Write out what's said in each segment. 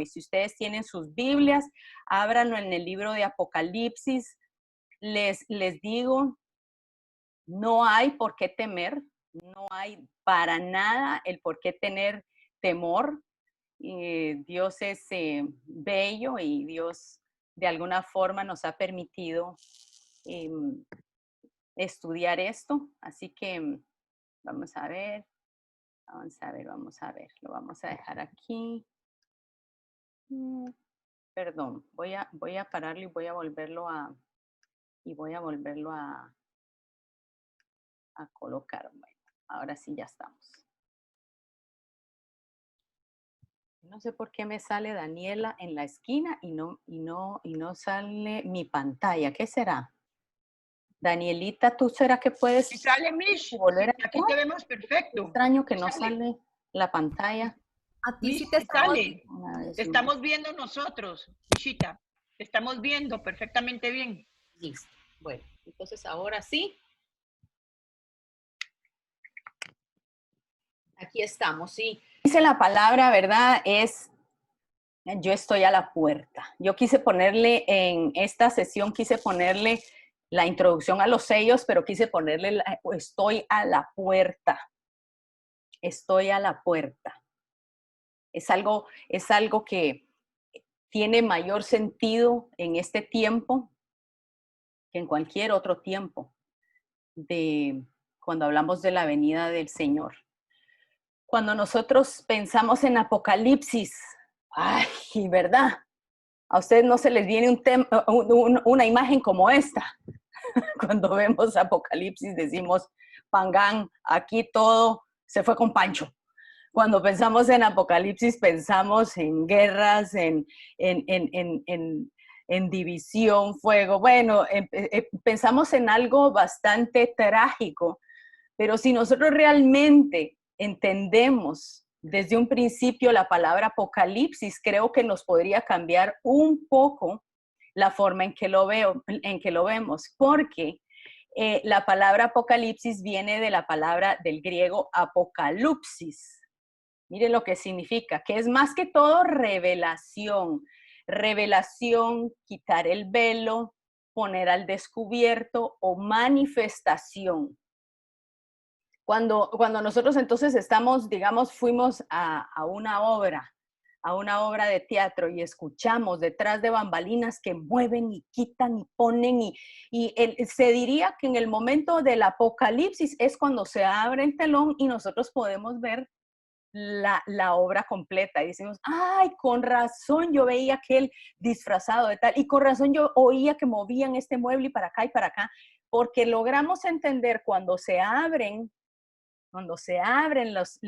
hoy. Si ustedes tienen sus Biblias, ábranlo en el libro de Apocalipsis. Les digo, no hay por qué temer, no hay para nada el por qué tener temor. Dios es bello y Dios de alguna forma nos ha permitido estudiar esto. Así que vamos a ver, lo vamos a dejar aquí. Perdón, voy a pararlo y voy a volverlo a colocar. Bueno, ahora sí ya estamos. No sé por qué me sale Daniela en la esquina y no sale mi pantalla. ¿Qué será? Danielita, ¿tú será que puedes Si sale Mish, volver a aquí te vemos Qué perfecto. extraño que no sale la pantalla. A ti sí Mish, te si estamos sale. Te estamos viendo nosotros, Mishita. Te estamos viendo perfectamente bien. Listo. Bueno, entonces ahora sí. Aquí estamos, sí. Dice la palabra, ¿verdad? Yo estoy a la puerta. Yo quise ponerle en esta sesión, quise ponerle la introducción a los sellos, pero quise ponerle estoy a la puerta. Estoy a la puerta. Es algo que tiene mayor sentido en este tiempo que en cualquier otro tiempo de cuando hablamos de la venida del Señor. Cuando nosotros pensamos en Apocalipsis, ay, ¿verdad? A ustedes no se les viene una imagen como esta. Cuando vemos Apocalipsis decimos, Pangán, aquí todo se fue con Pancho. Cuando pensamos en Apocalipsis pensamos en guerras, en división, fuego. Bueno, pensamos en algo bastante trágico, pero si nosotros realmente entendemos desde un principio la palabra Apocalipsis, creo que nos podría cambiar un poco la forma en que lo vemos, porque la palabra Apocalipsis viene de la palabra del griego apocalypsis. Miren lo que significa, que es más que todo revelación. Revelación, quitar el velo, poner al descubierto o manifestación. Cuando nosotros entonces estamos, digamos, fuimos a una obra de teatro y escuchamos detrás de bambalinas que mueven y quitan y ponen se diría que en el momento del apocalipsis es cuando se abre el telón y nosotros podemos ver la obra completa y decimos, ay, con razón yo veía aquel disfrazado de tal y con razón yo oía que movían este mueble y para acá, porque logramos entender cuando se abre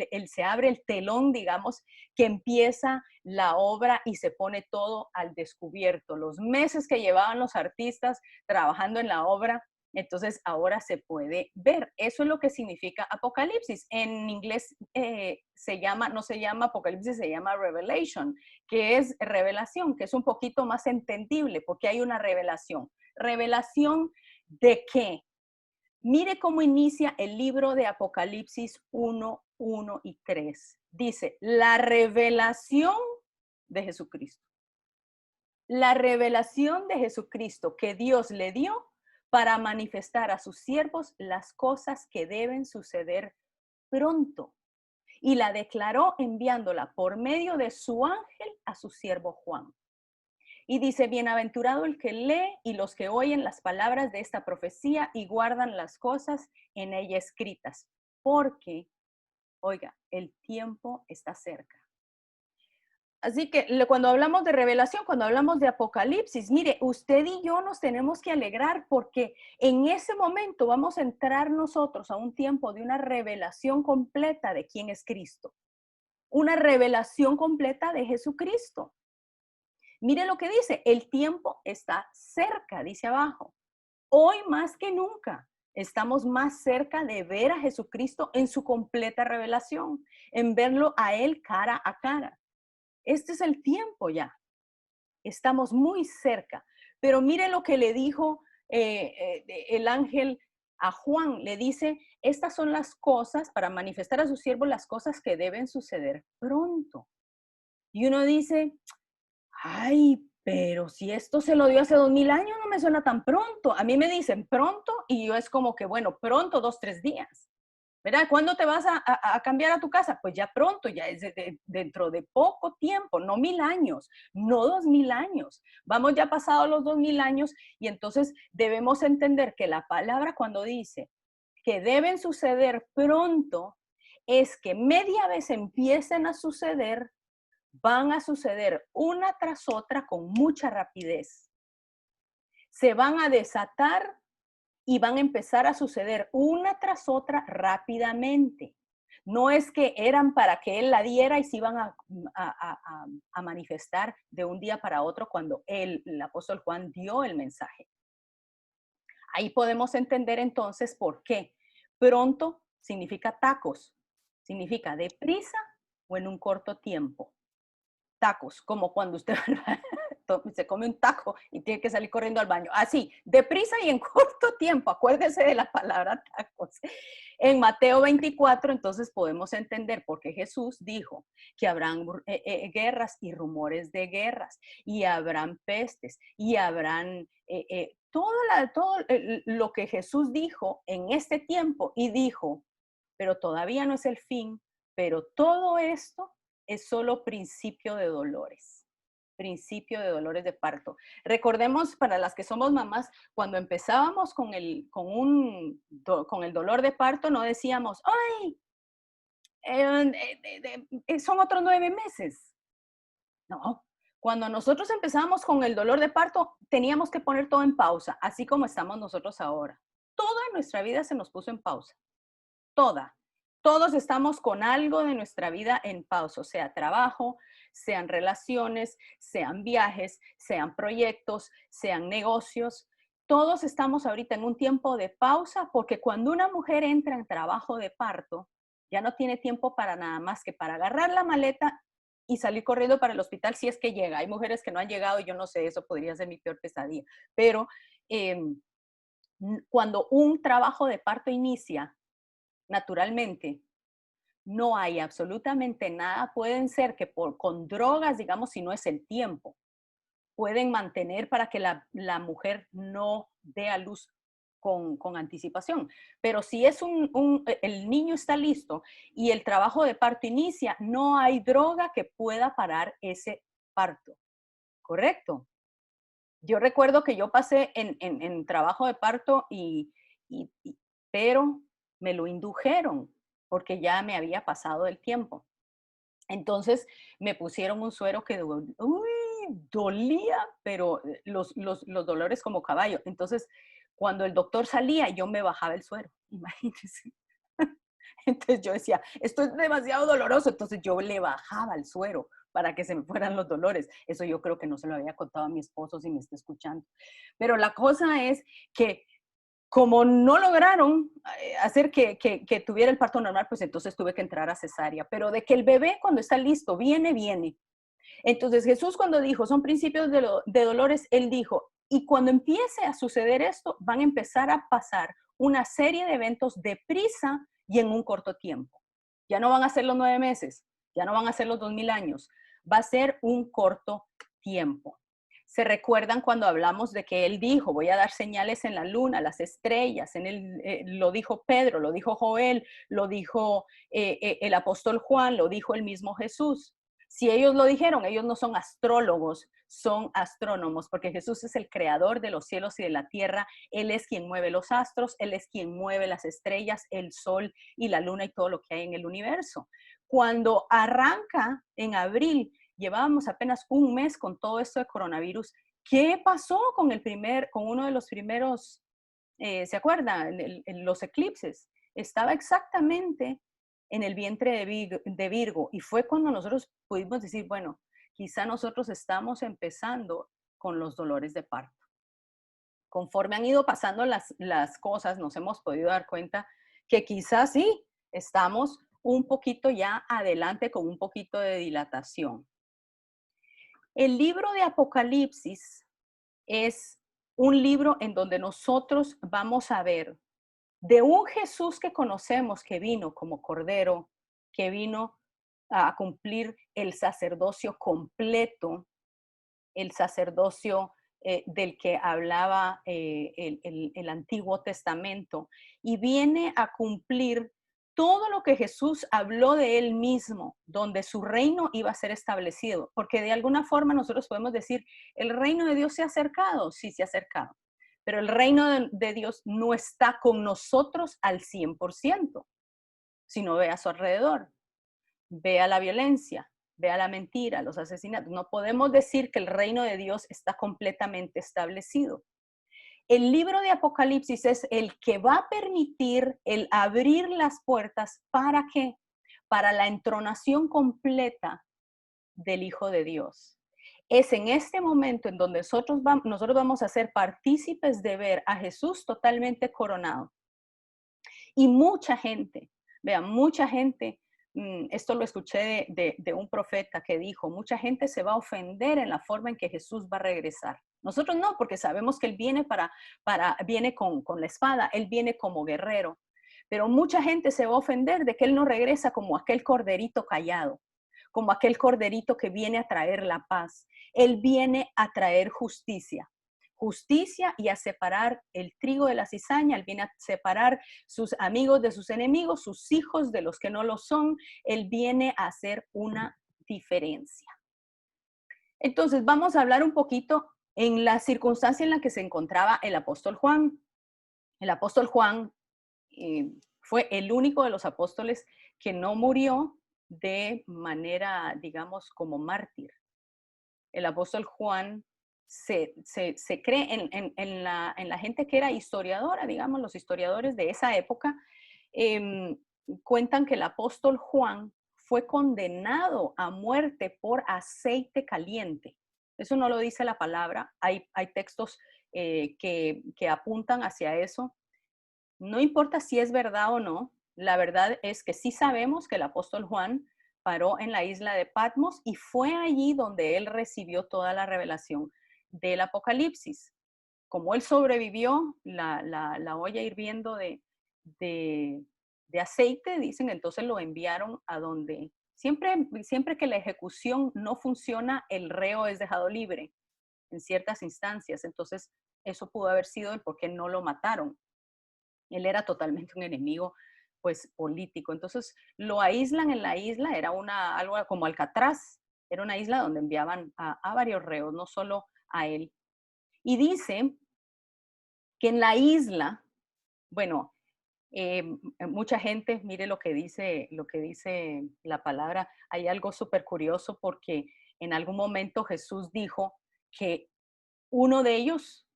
el telón, digamos, que empieza la obra y se pone todo al descubierto. Los meses que llevaban los artistas trabajando en la obra, entonces ahora se puede ver. Eso es lo que significa Apocalipsis. En inglés no se llama Apocalipsis, se llama Revelation, que es revelación, que es un poquito más entendible porque hay una revelación. ¿Revelación de qué? Mire cómo inicia el libro de Apocalipsis 1, 1 y 3. Dice, la revelación de Jesucristo. La revelación de Jesucristo que Dios le dio para manifestar a sus siervos las cosas que deben suceder pronto. Y la declaró enviándola por medio de su ángel a su siervo Juan. Y dice, bienaventurado el que lee y los que oyen las palabras de esta profecía y guardan las cosas en ella escritas, porque, oiga, el tiempo está cerca. Así que cuando hablamos de revelación, cuando hablamos de Apocalipsis, mire, usted y yo nos tenemos que alegrar porque en ese momento vamos a entrar nosotros a un tiempo de una revelación completa de quién es Cristo. Una revelación completa de Jesucristo. Mire lo que dice, el tiempo está cerca, dice abajo. Hoy más que nunca estamos más cerca de ver a Jesucristo en su completa revelación, en verlo a Él cara a cara. Este es el tiempo ya. Estamos muy cerca. Pero mire lo que le dijo el ángel a Juan. Le dice, estas son las cosas, para manifestar a su siervo las cosas que deben suceder pronto. Y uno dice, Ay, pero si esto se lo dio hace 2000 años, no me suena tan pronto. A mí me dicen pronto y yo es como que, bueno, pronto, 2, 3 días. ¿Verdad? ¿Cuándo te vas a cambiar a tu casa? Pues ya pronto, ya es dentro de poco tiempo, no 1000 años, no 2000 años. Vamos ya pasados los 2000 años y entonces debemos entender que la palabra cuando dice que deben suceder pronto, es que media vez empiecen a suceder, van a suceder una tras otra con mucha rapidez. Se van a desatar y van a empezar a suceder una tras otra rápidamente. No es que eran para que él la diera y se iban a manifestar de un día para otro cuando el apóstol Juan dio el mensaje. Ahí podemos entender entonces por qué. Pronto significa tacos, significa deprisa o en un corto tiempo. Tacos, como cuando usted se come un taco y tiene que salir corriendo al baño. Así, deprisa y en corto tiempo. Acuérdese de la palabra tacos. En Mateo 24, entonces podemos entender por qué Jesús dijo que habrán guerras y rumores de guerras, y habrán pestes, y habrán todo lo que Jesús dijo en este tiempo, y dijo, pero todavía no es el fin, pero todo esto es solo principio de dolores. Principio de dolores de parto. Recordemos para las que somos mamás, cuando empezábamos con el dolor de parto, no decíamos, ¡ay! Son otros 9 meses. No. Cuando nosotros empezamos con el dolor de parto, teníamos que poner todo en pausa, así como estamos nosotros ahora. Toda nuestra vida se nos puso en pausa. Toda. Todos estamos con algo de nuestra vida en pausa, sea trabajo, sean relaciones, sean viajes, sean proyectos, sean negocios. Todos estamos ahorita en un tiempo de pausa porque cuando una mujer entra en trabajo de parto, ya no tiene tiempo para nada más que para agarrar la maleta y salir corriendo para el hospital si es que llega. Hay mujeres que no han llegado y yo no sé, eso podría ser mi peor pesadilla. Pero cuando un trabajo de parto inicia, naturalmente, no hay absolutamente nada. Pueden ser que con drogas, digamos, si no es el tiempo, pueden mantener para que la mujer no dé a luz con anticipación. Pero si es el niño está listo y el trabajo de parto inicia, no hay droga que pueda parar ese parto. ¿Correcto? Yo recuerdo que yo pasé en trabajo de parto pero me lo indujeron porque ya me había pasado el tiempo. Entonces me pusieron un suero que dolía, pero los dolores como caballo. Entonces, cuando el doctor salía, yo me bajaba el suero, imagínense. Entonces yo decía, esto es demasiado doloroso, entonces yo le bajaba el suero para que se me fueran los dolores. Eso yo creo que no se lo había contado a mi esposo si me está escuchando. Pero la cosa es que como no lograron hacer que tuviera el parto normal, pues entonces tuve que entrar a cesárea. Pero de que el bebé cuando está listo, viene, viene. Entonces Jesús cuando dijo, son principios de dolores, él dijo, y cuando empiece a suceder esto, van a empezar a pasar una serie de eventos deprisa y en un corto tiempo. Ya no van a ser los 9 meses, ya no van a ser los 2000 años, va a ser un corto tiempo. Se recuerdan cuando hablamos de que él dijo, voy a dar señales en la luna, las estrellas, lo dijo Pedro, lo dijo Joel, lo dijo el apóstol Juan, lo dijo el mismo Jesús. Si ellos lo dijeron, ellos no son astrólogos, son astrónomos, porque Jesús es el creador de los cielos y de la tierra. Él es quien mueve los astros, Él es quien mueve las estrellas, el sol y la luna y todo lo que hay en el universo. Cuando arranca en abril, llevábamos apenas un mes con todo esto de coronavirus. ¿Qué pasó con uno de los primeros, se acuerdan, los eclipses? Estaba exactamente en el vientre de Virgo y fue cuando nosotros pudimos decir, bueno, quizá nosotros estamos empezando con los dolores de parto. Conforme han ido pasando las cosas, nos hemos podido dar cuenta que quizás sí, estamos un poquito ya adelante con un poquito de dilatación. El libro de Apocalipsis es un libro en donde nosotros vamos a ver de un Jesús que conocemos que vino como Cordero, que vino a cumplir el sacerdocio completo, el sacerdocio del que hablaba el Antiguo Testamento, y viene a cumplir todo lo que Jesús habló de él mismo, donde su reino iba a ser establecido, porque de alguna forma nosotros podemos decir, el reino de Dios se ha acercado, sí se ha acercado, pero el reino de Dios no está con nosotros al 100%, sino ve a su alrededor, ve a la violencia, ve a la mentira, los asesinatos. No podemos decir que el reino de Dios está completamente establecido. El libro de Apocalipsis es el que va a permitir el abrir las puertas. ¿Para qué? Para la entronación completa del Hijo de Dios. Es en este momento en donde nosotros vamos a ser partícipes de ver a Jesús totalmente coronado. Y mucha gente, vean, mucha gente, esto lo escuché de un profeta que dijo, mucha gente se va a ofender en la forma en que Jesús va a regresar. Nosotros no, porque sabemos que Él viene viene con la espada, Él viene como guerrero. Pero mucha gente se va a ofender de que Él no regresa como aquel corderito callado, como aquel corderito que viene a traer la paz. Él viene a traer justicia. Justicia y a separar el trigo de la cizaña. Él viene a separar sus amigos de sus enemigos, sus hijos de los que no lo son. Él viene a hacer una diferencia. Entonces, vamos a hablar un poquito en la circunstancia en la que se encontraba el apóstol Juan. El apóstol Juan fue el único de los apóstoles que no murió de manera, digamos, como mártir. El apóstol Juan se cree en la gente que era historiadora, digamos, los historiadores de esa época, cuentan que el apóstol Juan fue condenado a muerte por aceite caliente. Eso no lo dice la palabra, hay textos que apuntan hacia eso. No importa si es verdad o no, la verdad es que sí sabemos que el apóstol Juan paró en la isla de Patmos y fue allí donde él recibió toda la revelación del Apocalipsis. Como él sobrevivió la olla hirviendo de aceite, dicen, entonces lo enviaron a donde siempre que la ejecución no funciona, el reo es dejado libre en ciertas instancias. Entonces, eso pudo haber sido el por qué no lo mataron. Él era totalmente un enemigo, pues, político. Entonces, lo aíslan en la isla, era algo como Alcatraz, era una isla donde enviaban a varios reos, no solo a él. Y dice que en la isla, bueno, mucha gente, mire lo que dice la palabra, hay algo súper curioso porque en algún momento Jesús dijo que uno de ellos,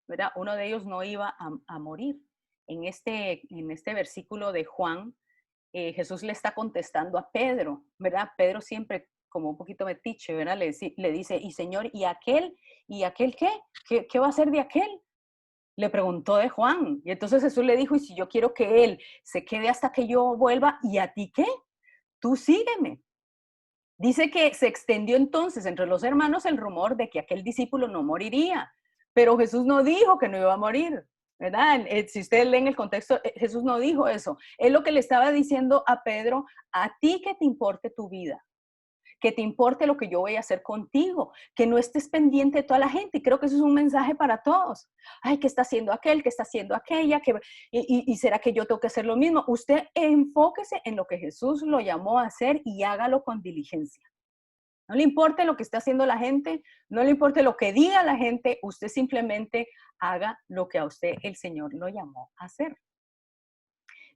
¿verdad? Uno de ellos no iba a morir. En este versículo de Juan, Jesús le está contestando a Pedro, ¿verdad? Pedro siempre como un poquito metiche, ¿verdad? Le dice, y Señor, ¿y aquel? ¿Y aquel qué? ¿Qué va a ser de aquel? Le preguntó de Juan. Y entonces Jesús le dijo, y si yo quiero que él se quede hasta que yo vuelva, ¿y a ti qué? Tú sígueme. Dice que se extendió entonces entre los hermanos el rumor de que aquel discípulo no moriría, pero Jesús no dijo que no iba a morir, ¿verdad? Si ustedes leen el contexto, Jesús no dijo eso. Es lo que le estaba diciendo a Pedro, a ti que te importe tu vida, que te importe lo que yo voy a hacer contigo, que no estés pendiente de toda la gente. Y creo que eso es un mensaje para todos. Ay, ¿qué está haciendo aquel? ¿Qué está haciendo aquella? ¿Y será que yo tengo que hacer lo mismo? Usted enfóquese en lo que Jesús lo llamó a hacer y hágalo con diligencia. No le importe lo que esté haciendo la gente, no le importe lo que diga la gente, usted simplemente haga lo que a usted el Señor lo llamó a hacer.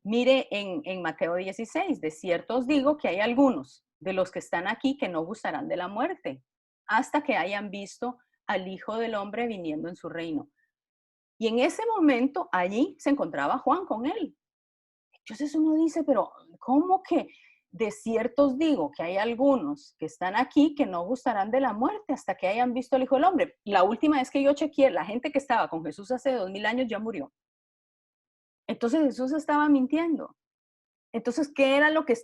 Mire en Mateo 16, de cierto os digo que hay algunos de los que están aquí que no gustarán de la muerte, hasta que hayan visto al Hijo del Hombre viniendo en su reino. Y en ese momento allí se encontraba Juan con él. Entonces uno dice, pero ¿cómo que de cierto os digo que hay algunos que están aquí que no gustarán de la muerte hasta que hayan visto al Hijo del Hombre? La última vez que yo chequeé, la gente que estaba con Jesús hace 2000 años ya murió. Entonces Jesús estaba mintiendo. Entonces, ¿qué era lo que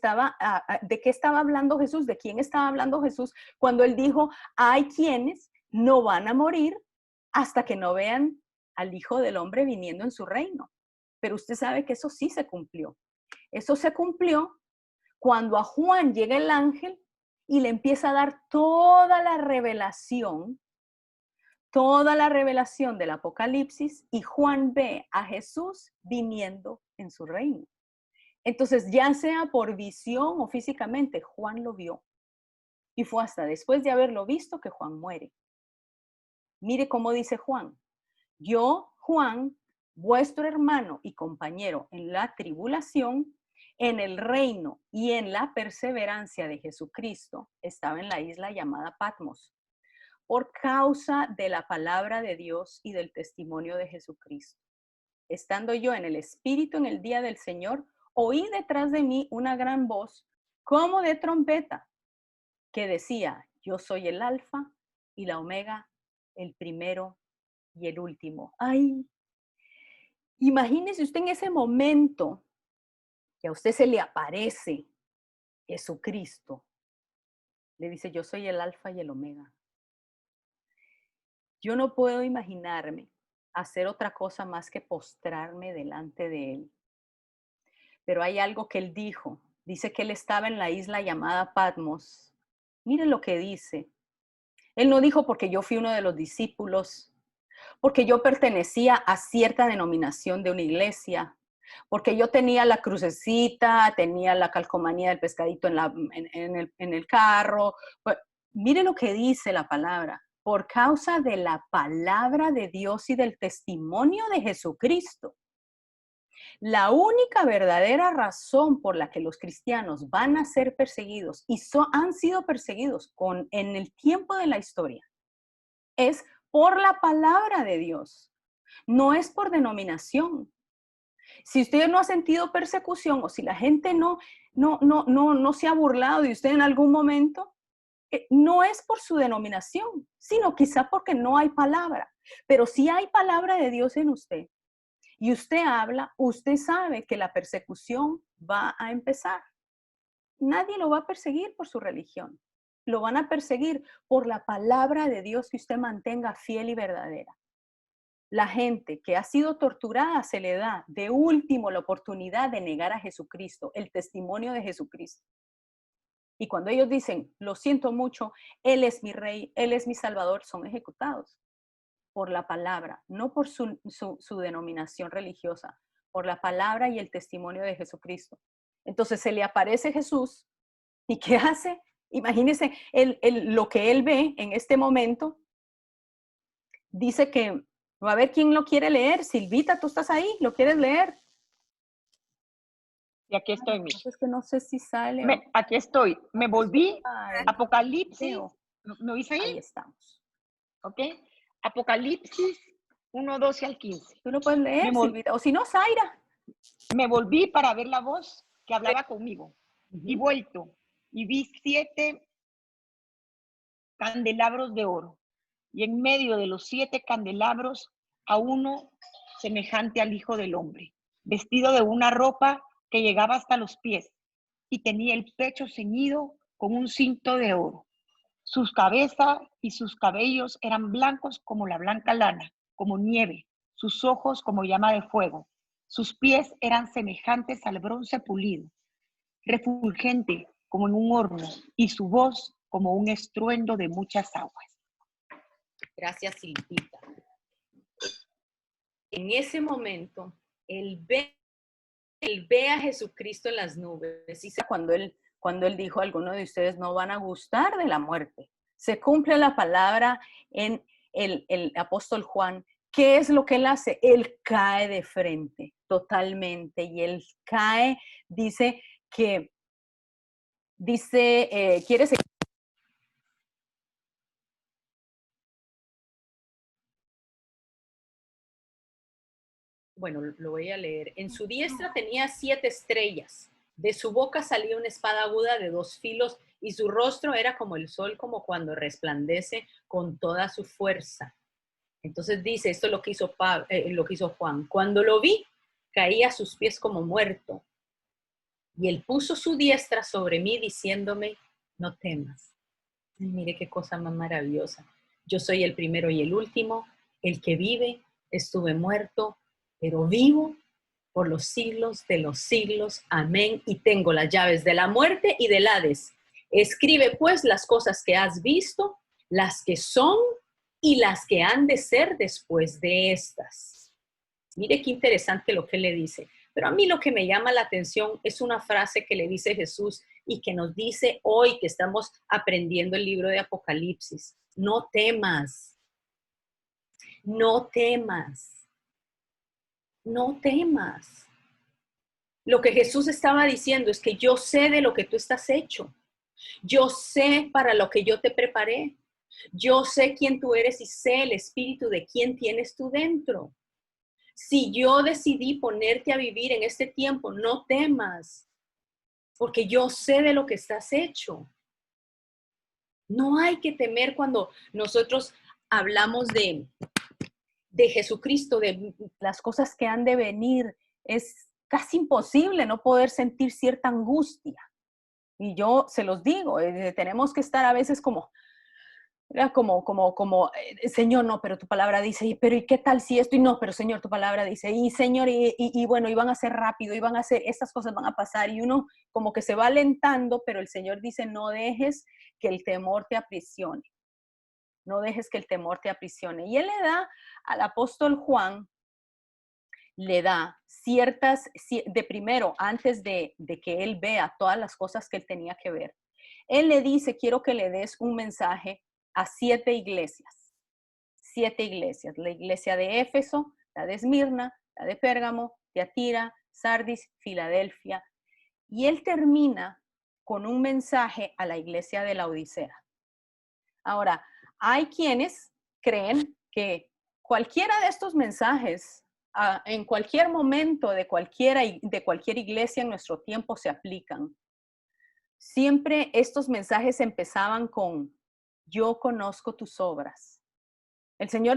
de qué estaba hablando Jesús? ¿De quién estaba hablando Jesús cuando él dijo, hay quienes no van a morir hasta que no vean al Hijo del Hombre viniendo en su reino? Pero usted sabe que eso sí se cumplió. Eso se cumplió cuando a Juan llega el ángel y le empieza a dar toda la revelación toda la revelación del Apocalipsis y Juan ve a Jesús viniendo en su reino. Entonces, ya sea por visión o físicamente, Juan lo vio. Y fue hasta después de haberlo visto que Juan muere. Mire cómo dice Juan. Yo, Juan, vuestro hermano y compañero en la tribulación, en el reino y en la perseverancia de Jesucristo, estaba en la isla llamada Patmos, por causa de la palabra de Dios y del testimonio de Jesucristo. Estando yo en el Espíritu en el día del Señor, oí detrás de mí una gran voz, como de trompeta, que decía, yo soy el Alfa y la Omega, el primero y el último. Ay, imagínese usted en ese momento que a usted se le aparece Jesucristo. Le dice, yo soy el Alfa y el Omega. Yo no puedo imaginarme hacer otra cosa más que postrarme delante de Él. Pero hay algo que Él dijo. Dice que Él estaba en la isla llamada Patmos. Miren lo que dice. Él no dijo porque yo fui uno de los discípulos, porque yo pertenecía a cierta denominación de una iglesia, porque yo tenía la crucecita, tenía la calcomanía del pescadito en el carro. Pues, mire lo que dice la palabra. Por causa de la palabra de Dios y del testimonio de Jesucristo. La única verdadera razón por la que los cristianos van a ser perseguidos y han sido perseguidos en el tiempo de la historia es por la palabra de Dios, no es por denominación. Si usted no ha sentido persecución o si la gente no se ha burlado de usted en algún momento, no es por su denominación, sino quizá porque no hay palabra. Pero si hay palabra de Dios en usted y usted habla, usted sabe que la persecución va a empezar. Nadie lo va a perseguir por su religión. Lo van a perseguir por la palabra de Dios que usted mantenga fiel y verdadera. La gente que ha sido torturada se le da de último la oportunidad de negar a Jesucristo, el testimonio de Jesucristo. Y cuando ellos dicen, lo siento mucho, Él es mi rey, Él es mi salvador, son ejecutados por la palabra, no por su denominación religiosa, por la palabra y el testimonio de Jesucristo. Entonces se le aparece Jesús y ¿qué hace? Imagínense lo que él ve en este momento. Dice que, a ver quién lo quiere leer. Silvita, tú estás ahí, ¿lo quieres leer? Y aquí estoy, no, es que no sé si sale. Aquí estoy. Me volví. Ay, Apocalipsis. ¿Me oís ahí? Ahí estamos. ¿Ok? Apocalipsis 1, 12 al 15. Tú lo puedes leer, Silvita. O si no, Zaira. Me volví para ver la voz que hablaba conmigo. Y vuelto. Y vi 7 candelabros de oro. Y en medio de los 7 candelabros a uno semejante al Hijo del Hombre, vestido de una ropa que llegaba hasta los pies y tenía el pecho ceñido con un cinto de oro. Sus cabezas y sus cabellos eran blancos como la blanca lana, como nieve, sus ojos como llama de fuego. Sus pies eran semejantes al bronce pulido, refulgente como en un horno, y su voz como un estruendo de muchas aguas. Gracias, Silvita. En ese momento, él ve a Jesucristo en las nubes. Y cuando él dijo, algunos de ustedes no van a gustar de la muerte. Se cumple la palabra en el apóstol Juan. ¿Qué es lo que él hace? Él cae de frente totalmente. Y él cae, quiere seguir. Bueno, lo voy a leer. En su diestra tenía 7 estrellas. De su boca salía una espada aguda de 2 filos y su rostro era como el sol, como cuando resplandece con toda su fuerza. Entonces dice, esto es lo que hizo Juan. Cuando lo vi, caí a sus pies como muerto. Y él puso su diestra sobre mí diciéndome, no temas. Ay, mire qué cosa más maravillosa. Yo soy el primero y el último, el que vive. Estuve muerto, pero vivo por los siglos de los siglos. Amén. Y tengo las llaves de la muerte y del Hades. Escribe pues las cosas que has visto, las que son y las que han de ser después de estas. Mire qué interesante lo que le dice. Pero a mí lo que me llama la atención es una frase que le dice Jesús y que nos dice hoy que estamos aprendiendo el libro de Apocalipsis. No temas, no temas, no temas. Lo que Jesús estaba diciendo es que yo sé de lo que tú estás hecho. Yo sé para lo que yo te preparé. Yo sé quién tú eres y sé el espíritu de quién tienes tú dentro. Si yo decidí ponerte a vivir en este tiempo, no temas, porque yo sé de lo que estás hecho. No hay que temer cuando nosotros hablamos de Jesucristo, de las cosas que han de venir. Es casi imposible no poder sentir cierta angustia. Y yo se los digo, tenemos que estar a veces como, Señor, no, pero tu palabra dice, pero ¿y qué tal si esto? Y no, pero Señor, tu palabra dice, y Señor, y bueno, y van a ser rápido, y van a hacer, estas cosas van a pasar, y uno como que se va alentando, pero el Señor dice, no dejes que el temor te aprisione, no dejes que el temor te aprisione. Y Él le da al apóstol Juan, le da ciertas, de primero, antes de que él vea todas las cosas que él tenía que ver, él le dice, quiero que le des un mensaje a 7 iglesias, 7 iglesias, la iglesia de Éfeso, la de Esmirna, la de Pérgamo, Tiatira, Sardis, Filadelfia, y él termina con un mensaje a la iglesia de la Odisea. Ahora, hay quienes creen que cualquiera de estos mensajes en cualquier momento de cualquier iglesia en nuestro tiempo se aplican. Siempre estos mensajes empezaban con, yo conozco tus obras. El Señor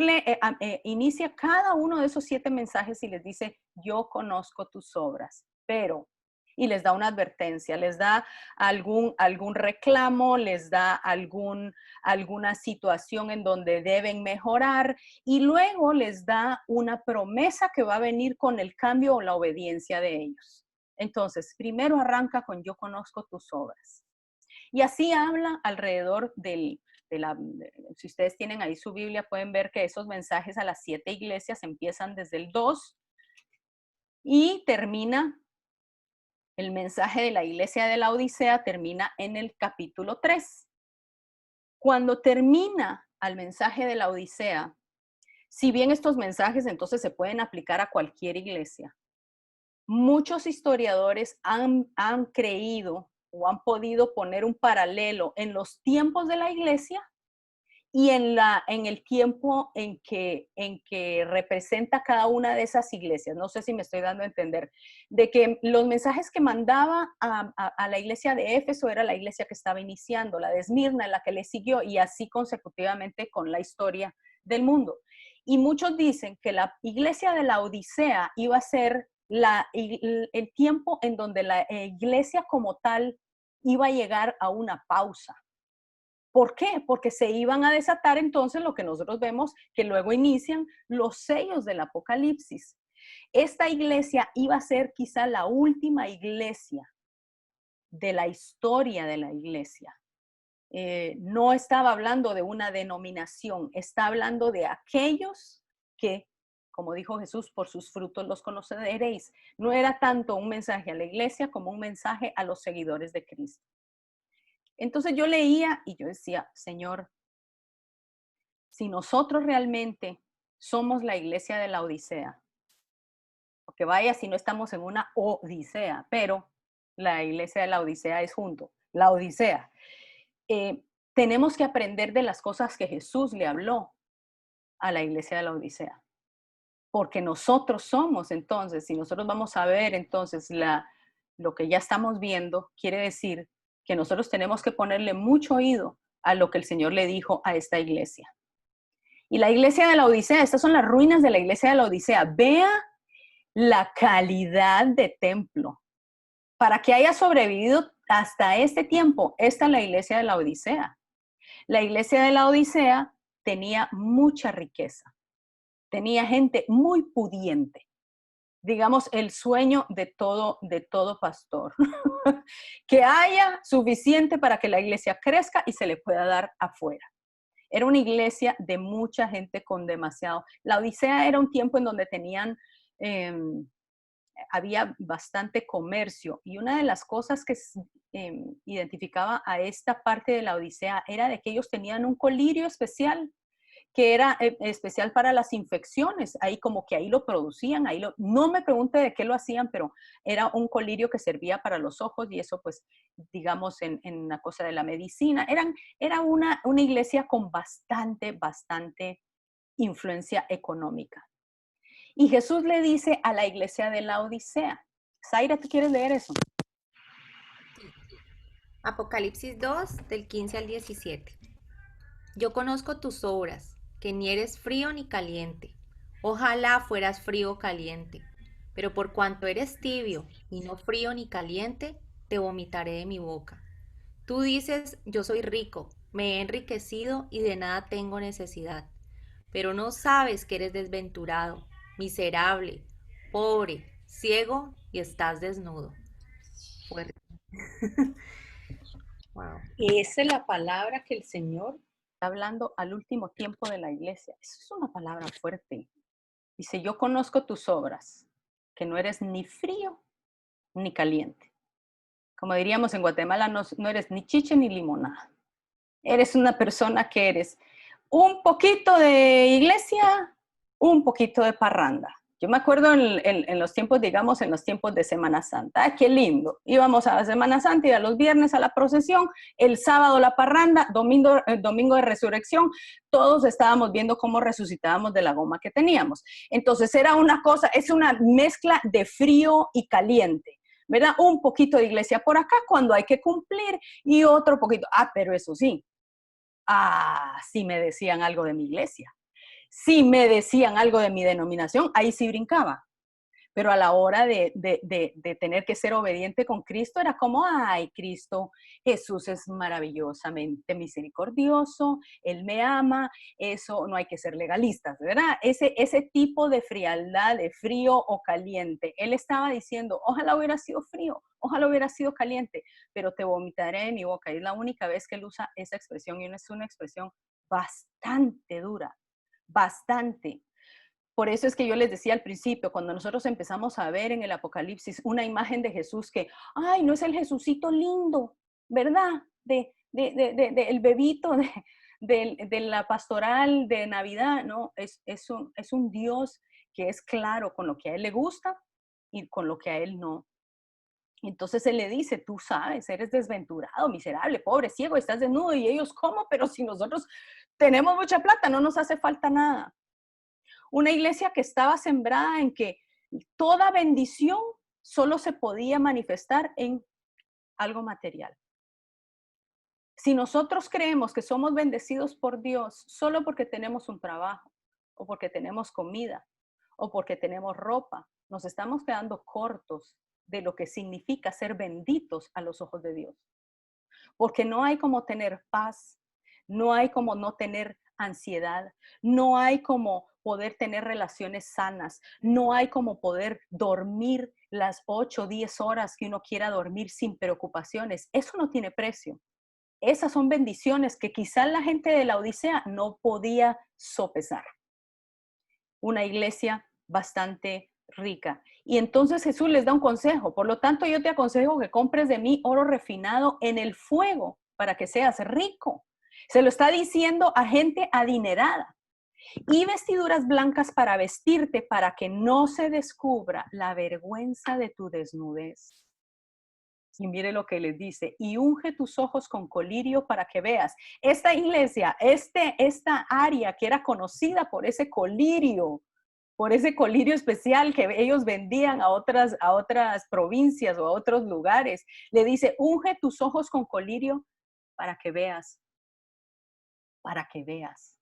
inicia cada uno de esos 7 mensajes y les dice, yo conozco tus obras, pero, y les da una advertencia, les da algún reclamo, les da alguna situación en donde deben mejorar y luego les da una promesa que va a venir con el cambio o la obediencia de ellos. Entonces, primero arranca con yo conozco tus obras. Y así habla alrededor si ustedes tienen ahí su Biblia, pueden ver que esos mensajes a las 7 iglesias empiezan desde el 2 y termina, el mensaje de la iglesia de la Odisea termina en el capítulo 3. Cuando termina al mensaje de la Odisea, si bien estos mensajes entonces se pueden aplicar a cualquier iglesia, muchos historiadores han creído o han podido poner un paralelo en los tiempos de la iglesia y en el tiempo en que representa cada una de esas iglesias. No sé si me estoy dando a entender, de que los mensajes que mandaba a la iglesia de Éfeso era la iglesia que estaba iniciando, la de Esmirna, la que le siguió, y así consecutivamente con la historia del mundo. Y muchos dicen que la iglesia de la Odisea iba a ser el tiempo en donde la iglesia como tal iba a llegar a una pausa. ¿Por qué? Porque se iban a desatar entonces lo que nosotros vemos que luego inician los sellos del Apocalipsis. Esta iglesia iba a ser quizá la última iglesia de la historia de la iglesia. No estaba hablando de una denominación, está hablando de aquellos que, como dijo Jesús, por sus frutos los conoceréis. No era tanto un mensaje a la iglesia como un mensaje a los seguidores de Cristo. Entonces yo leía y yo decía, Señor, si nosotros realmente somos la iglesia de la Odisea, porque vaya si no estamos en una Odisea, pero la iglesia de la Odisea es junto, la Odisea. Tenemos que aprender de las cosas que Jesús le habló a la iglesia de la Odisea, porque nosotros somos entonces, si nosotros vamos a ver entonces lo que ya estamos viendo, quiere decir que nosotros tenemos que ponerle mucho oído a lo que el Señor le dijo a esta iglesia. Y la iglesia de la Odisea, estas son las ruinas de la iglesia de la Odisea. Vea la calidad de templo. Para que haya sobrevivido hasta este tiempo, esta es la iglesia de la Odisea. La iglesia de la Odisea tenía mucha riqueza. Tenía gente muy pudiente. Digamos, el sueño de todo pastor. Que haya suficiente para que la iglesia crezca y se le pueda dar afuera. Era una iglesia de mucha gente con demasiado. La Odisea era un tiempo en donde había bastante comercio, y una de las cosas que identificaba a esta parte de la Odisea era de que ellos tenían un colirio especial que era especial para las infecciones. Ahí como que ahí lo producían, no me pregunte de qué lo hacían, pero era un colirio que servía para los ojos, y eso pues digamos en la cosa de la medicina. Era una iglesia con bastante influencia económica. Y Jesús le dice a la iglesia de la Odisea. Zaira, ¿tú quieres leer eso? Apocalipsis 2, del 15 al 17. Yo conozco tus obras, que ni eres frío ni caliente. Ojalá fueras frío o caliente, pero por cuanto eres tibio y no frío ni caliente, te vomitaré de mi boca. Tú dices, yo soy rico, me he enriquecido y de nada tengo necesidad, pero no sabes que eres desventurado, miserable, pobre, ciego y estás desnudo. Fuerte. Wow. Esa es la palabra que el Señor está hablando al último tiempo de la iglesia. Eso es una palabra fuerte. Dice, yo conozco tus obras, que no eres ni frío ni caliente. Como diríamos en Guatemala, no eres ni chiche ni limonada. Eres una persona que eres un poquito de iglesia, un poquito de parranda. Yo me acuerdo en los tiempos, digamos, en los tiempos de Semana Santa. ¡Ah, qué lindo! Íbamos a la Semana Santa y a los viernes a la procesión, el sábado la parranda, domingo de resurrección. Todos estábamos viendo cómo resucitábamos de la goma que teníamos. Entonces era una cosa, es una mezcla de frío y caliente, ¿verdad? Un poquito de iglesia por acá cuando hay que cumplir y otro poquito. Ah, pero eso sí. Sí me decían algo de mi iglesia. Si me decían algo de mi denominación, ahí sí brincaba. Pero a la hora de tener que ser obediente con Cristo, era como, ay, Cristo, Jesús es maravillosamente misericordioso, Él me ama, eso no hay que ser legalistas, ¿verdad? Ese tipo de frialdad, de frío o caliente, Él estaba diciendo, ojalá hubiera sido frío, ojalá hubiera sido caliente, pero te vomitaré de mi boca. Y es la única vez que Él usa esa expresión, y es una expresión bastante dura, bastante. Por eso es que yo les decía al principio, cuando nosotros empezamos a ver en el Apocalipsis una imagen de Jesús que, ay, no es el Jesucito lindo, ¿verdad? El bebito de la pastoral de Navidad, ¿no? Es un Dios que es claro con lo que a Él le gusta y con lo que a Él no. Entonces Él le dice, tú sabes, eres desventurado, miserable, pobre, ciego, estás desnudo. Y ellos, ¿cómo? Pero si nosotros tenemos mucha plata, no nos hace falta nada. Una iglesia que estaba sembrada en que toda bendición solo se podía manifestar en algo material. Si nosotros creemos que somos bendecidos por Dios solo porque tenemos un trabajo, o porque tenemos comida, o porque tenemos ropa, nos estamos quedando cortos de lo que significa ser benditos a los ojos de Dios. Porque no hay como tener paz, no hay como no tener ansiedad, no hay como poder tener relaciones sanas, no hay como poder dormir las 8 o 10 horas que uno quiera dormir sin preocupaciones. Eso no tiene precio. Esas son bendiciones que quizás la gente de la Odisea no podía sopesar. Una iglesia bastante rica. Y entonces Jesús les da un consejo. Por lo tanto, yo te aconsejo que compres de mí oro refinado en el fuego para que seas rico. Se lo está diciendo a gente adinerada. Y vestiduras blancas para vestirte, para que no se descubra la vergüenza de tu desnudez. Y mire lo que les dice, y unge tus ojos con colirio para que veas. Esta iglesia, esta área que era conocida por ese colirio especial que ellos vendían a otras provincias o a otros lugares, le dice, unge tus ojos con colirio para que veas. Para que veas.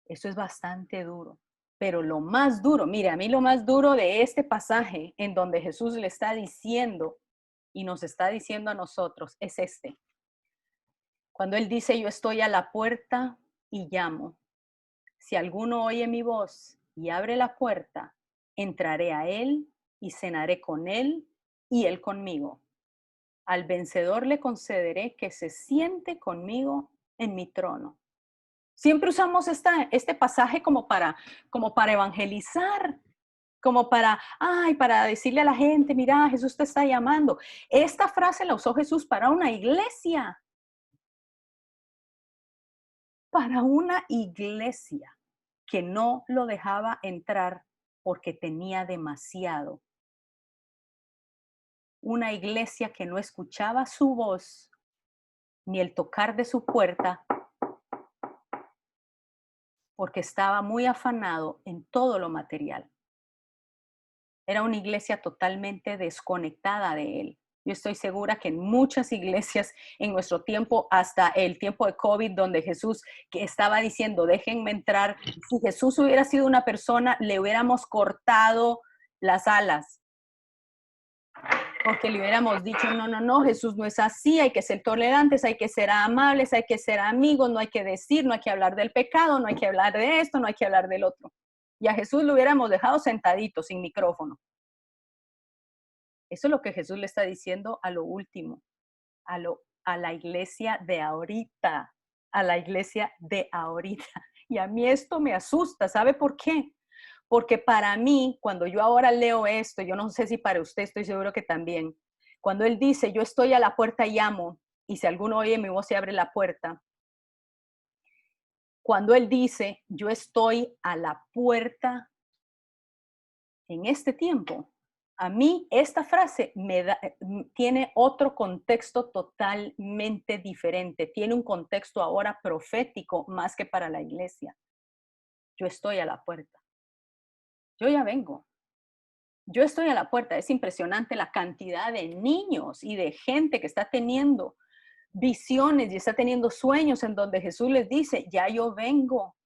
Eso es bastante duro. Pero lo más duro, mire, a mí lo más duro de este pasaje en donde Jesús le está diciendo y nos está diciendo a nosotros es este. Cuando Él dice, yo estoy a la puerta y llamo. Si alguno oye mi voz y abre la puerta, entraré a Él y cenaré con Él y Él conmigo. Al vencedor le concederé que se siente conmigo en mi trono. Siempre usamos este pasaje como para evangelizar, como para decirle a la gente, mira, Jesús te está llamando. Esta frase la usó Jesús para una iglesia. Para una iglesia que no lo dejaba entrar porque tenía demasiado. Una iglesia que no escuchaba su voz ni el tocar de su puerta porque estaba muy afanado en todo lo material. Era una iglesia totalmente desconectada de él. Yo estoy segura que en muchas iglesias en nuestro tiempo, hasta el tiempo de COVID, donde Jesús que estaba diciendo, déjenme entrar, si Jesús hubiera sido una persona, le hubiéramos cortado las alas. Porque le hubiéramos dicho, no, Jesús no es así, hay que ser tolerantes, hay que ser amables, hay que ser amigos, no hay que decir, no hay que hablar del pecado, no hay que hablar de esto, no hay que hablar del otro. Y a Jesús lo hubiéramos dejado sentadito, sin micrófono. Eso es lo que Jesús le está diciendo a lo último, a la iglesia de ahorita, a la iglesia de ahorita. Y a mí esto me asusta, ¿sabe por qué? Porque para mí, cuando yo ahora leo esto, yo no sé si para usted, estoy seguro que también, cuando él dice, yo estoy a la puerta y llamo, y si alguno oye mi voz se abre la puerta, cuando él dice, yo estoy a la puerta en este tiempo, a mí esta frase tiene otro contexto totalmente diferente, tiene un contexto ahora profético más que para la iglesia. Yo estoy a la puerta. Yo ya vengo. Yo estoy a la puerta. Es impresionante la cantidad de niños y de gente que está teniendo visiones y está teniendo sueños en donde Jesús les dice, ya yo vengo.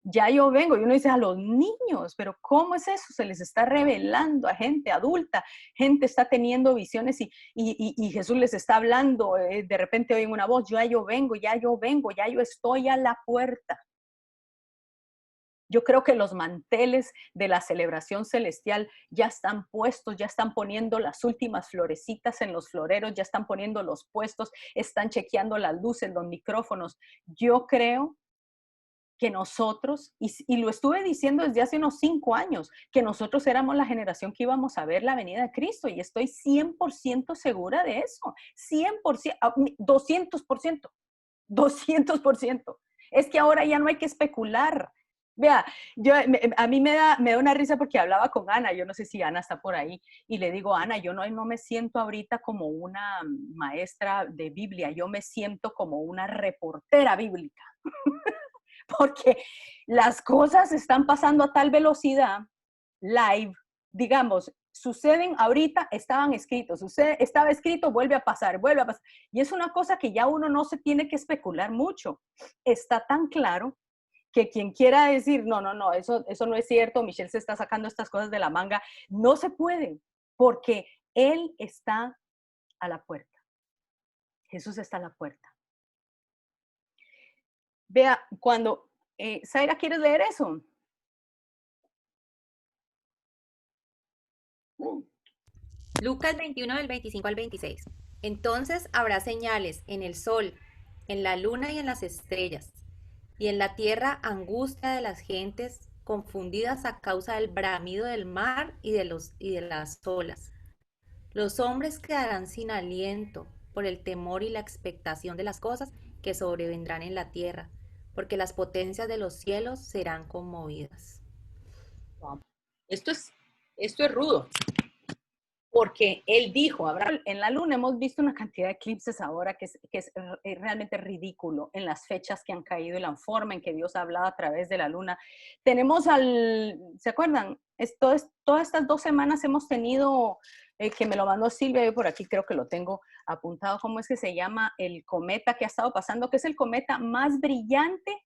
Ya yo vengo. Y uno dice a los niños, pero ¿cómo es eso? Se les está revelando a gente adulta. Gente está teniendo visiones y Jesús les está hablando. De repente oyen una voz, ya yo vengo, ya yo vengo, ya yo estoy a la puerta. Yo creo que los manteles de la celebración celestial ya están puestos, ya están poniendo las últimas florecitas en los floreros, ya están poniendo los puestos, están chequeando las luces, los micrófonos. Yo creo que nosotros, y lo estuve diciendo desde hace unos 5 años, que nosotros éramos la generación que íbamos a ver la venida de Cristo, y estoy 100% segura de eso, 100%, 200%, 200%. Es que ahora ya no hay que especular. Vea, a mí me da una risa porque hablaba con Ana, yo no sé si Ana está por ahí, y le digo, Ana, yo no me siento ahorita como una maestra de Biblia, yo me siento como una reportera bíblica, porque las cosas están pasando a tal velocidad, live, digamos, suceden ahorita, estaban escritos, estaba escrito, vuelve a pasar, y es una cosa que ya uno no se tiene que especular mucho, está tan claro que quien quiera decir, no, eso no es cierto, Michelle se está sacando estas cosas de la manga, no se puede, porque Él está a la puerta. Jesús está a la puerta. Vea, cuando, Zaira, ¿quieres leer eso? Lucas 21 del 25 al 26. Entonces habrá señales en el sol, en la luna y en las estrellas, y en la tierra angustia de las gentes confundidas a causa del bramido del mar y de las olas. Los hombres quedarán sin aliento por el temor y la expectación de las cosas que sobrevendrán en la tierra, porque las potencias de los cielos serán conmovidas. Esto es rudo, porque él dijo, en la luna hemos visto una cantidad de eclipses ahora que es realmente ridículo en las fechas que han caído y la forma en que Dios ha hablado a través de la luna. Tenemos ¿se acuerdan? Todas estas 2 semanas hemos tenido, que me lo mandó Silvia, yo por aquí creo que lo tengo apuntado, ¿cómo es que se llama? El cometa que ha estado pasando, que es el cometa más brillante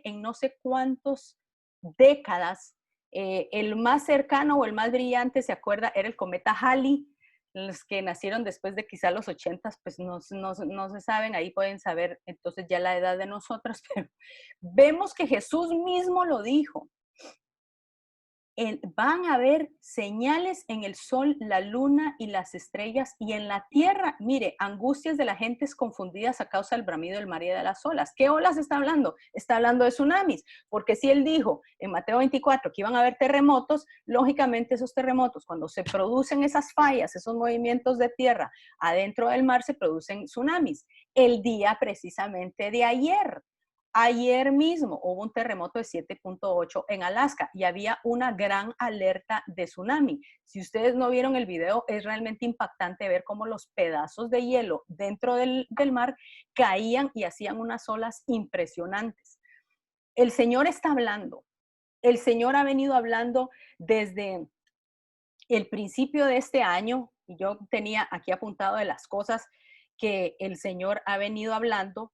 en no sé cuántas décadas. El más cercano o el más brillante, ¿se acuerda? Era el cometa Halley. Los que nacieron después de quizá los 80, pues no se saben, ahí pueden saber entonces ya la edad de nosotros, pero vemos que Jesús mismo lo dijo. van a haber señales en el sol, la luna y las estrellas, y en la tierra, mire, angustias de las gentes confundidas a causa del bramido del mar y de las olas. ¿Qué olas está hablando? Está hablando de tsunamis, porque si él dijo en Mateo 24 que iban a haber terremotos, lógicamente esos terremotos, cuando se producen esas fallas, esos movimientos de tierra adentro del mar, se producen tsunamis. El día precisamente de ayer. Ayer mismo hubo un terremoto de 7.8 en Alaska y había una gran alerta de tsunami. Si ustedes no vieron el video, es realmente impactante ver cómo los pedazos de hielo dentro del mar caían y hacían unas olas impresionantes. El Señor está hablando. El Señor ha venido hablando desde el principio de este año, y yo tenía aquí apuntado de las cosas que el Señor ha venido hablando.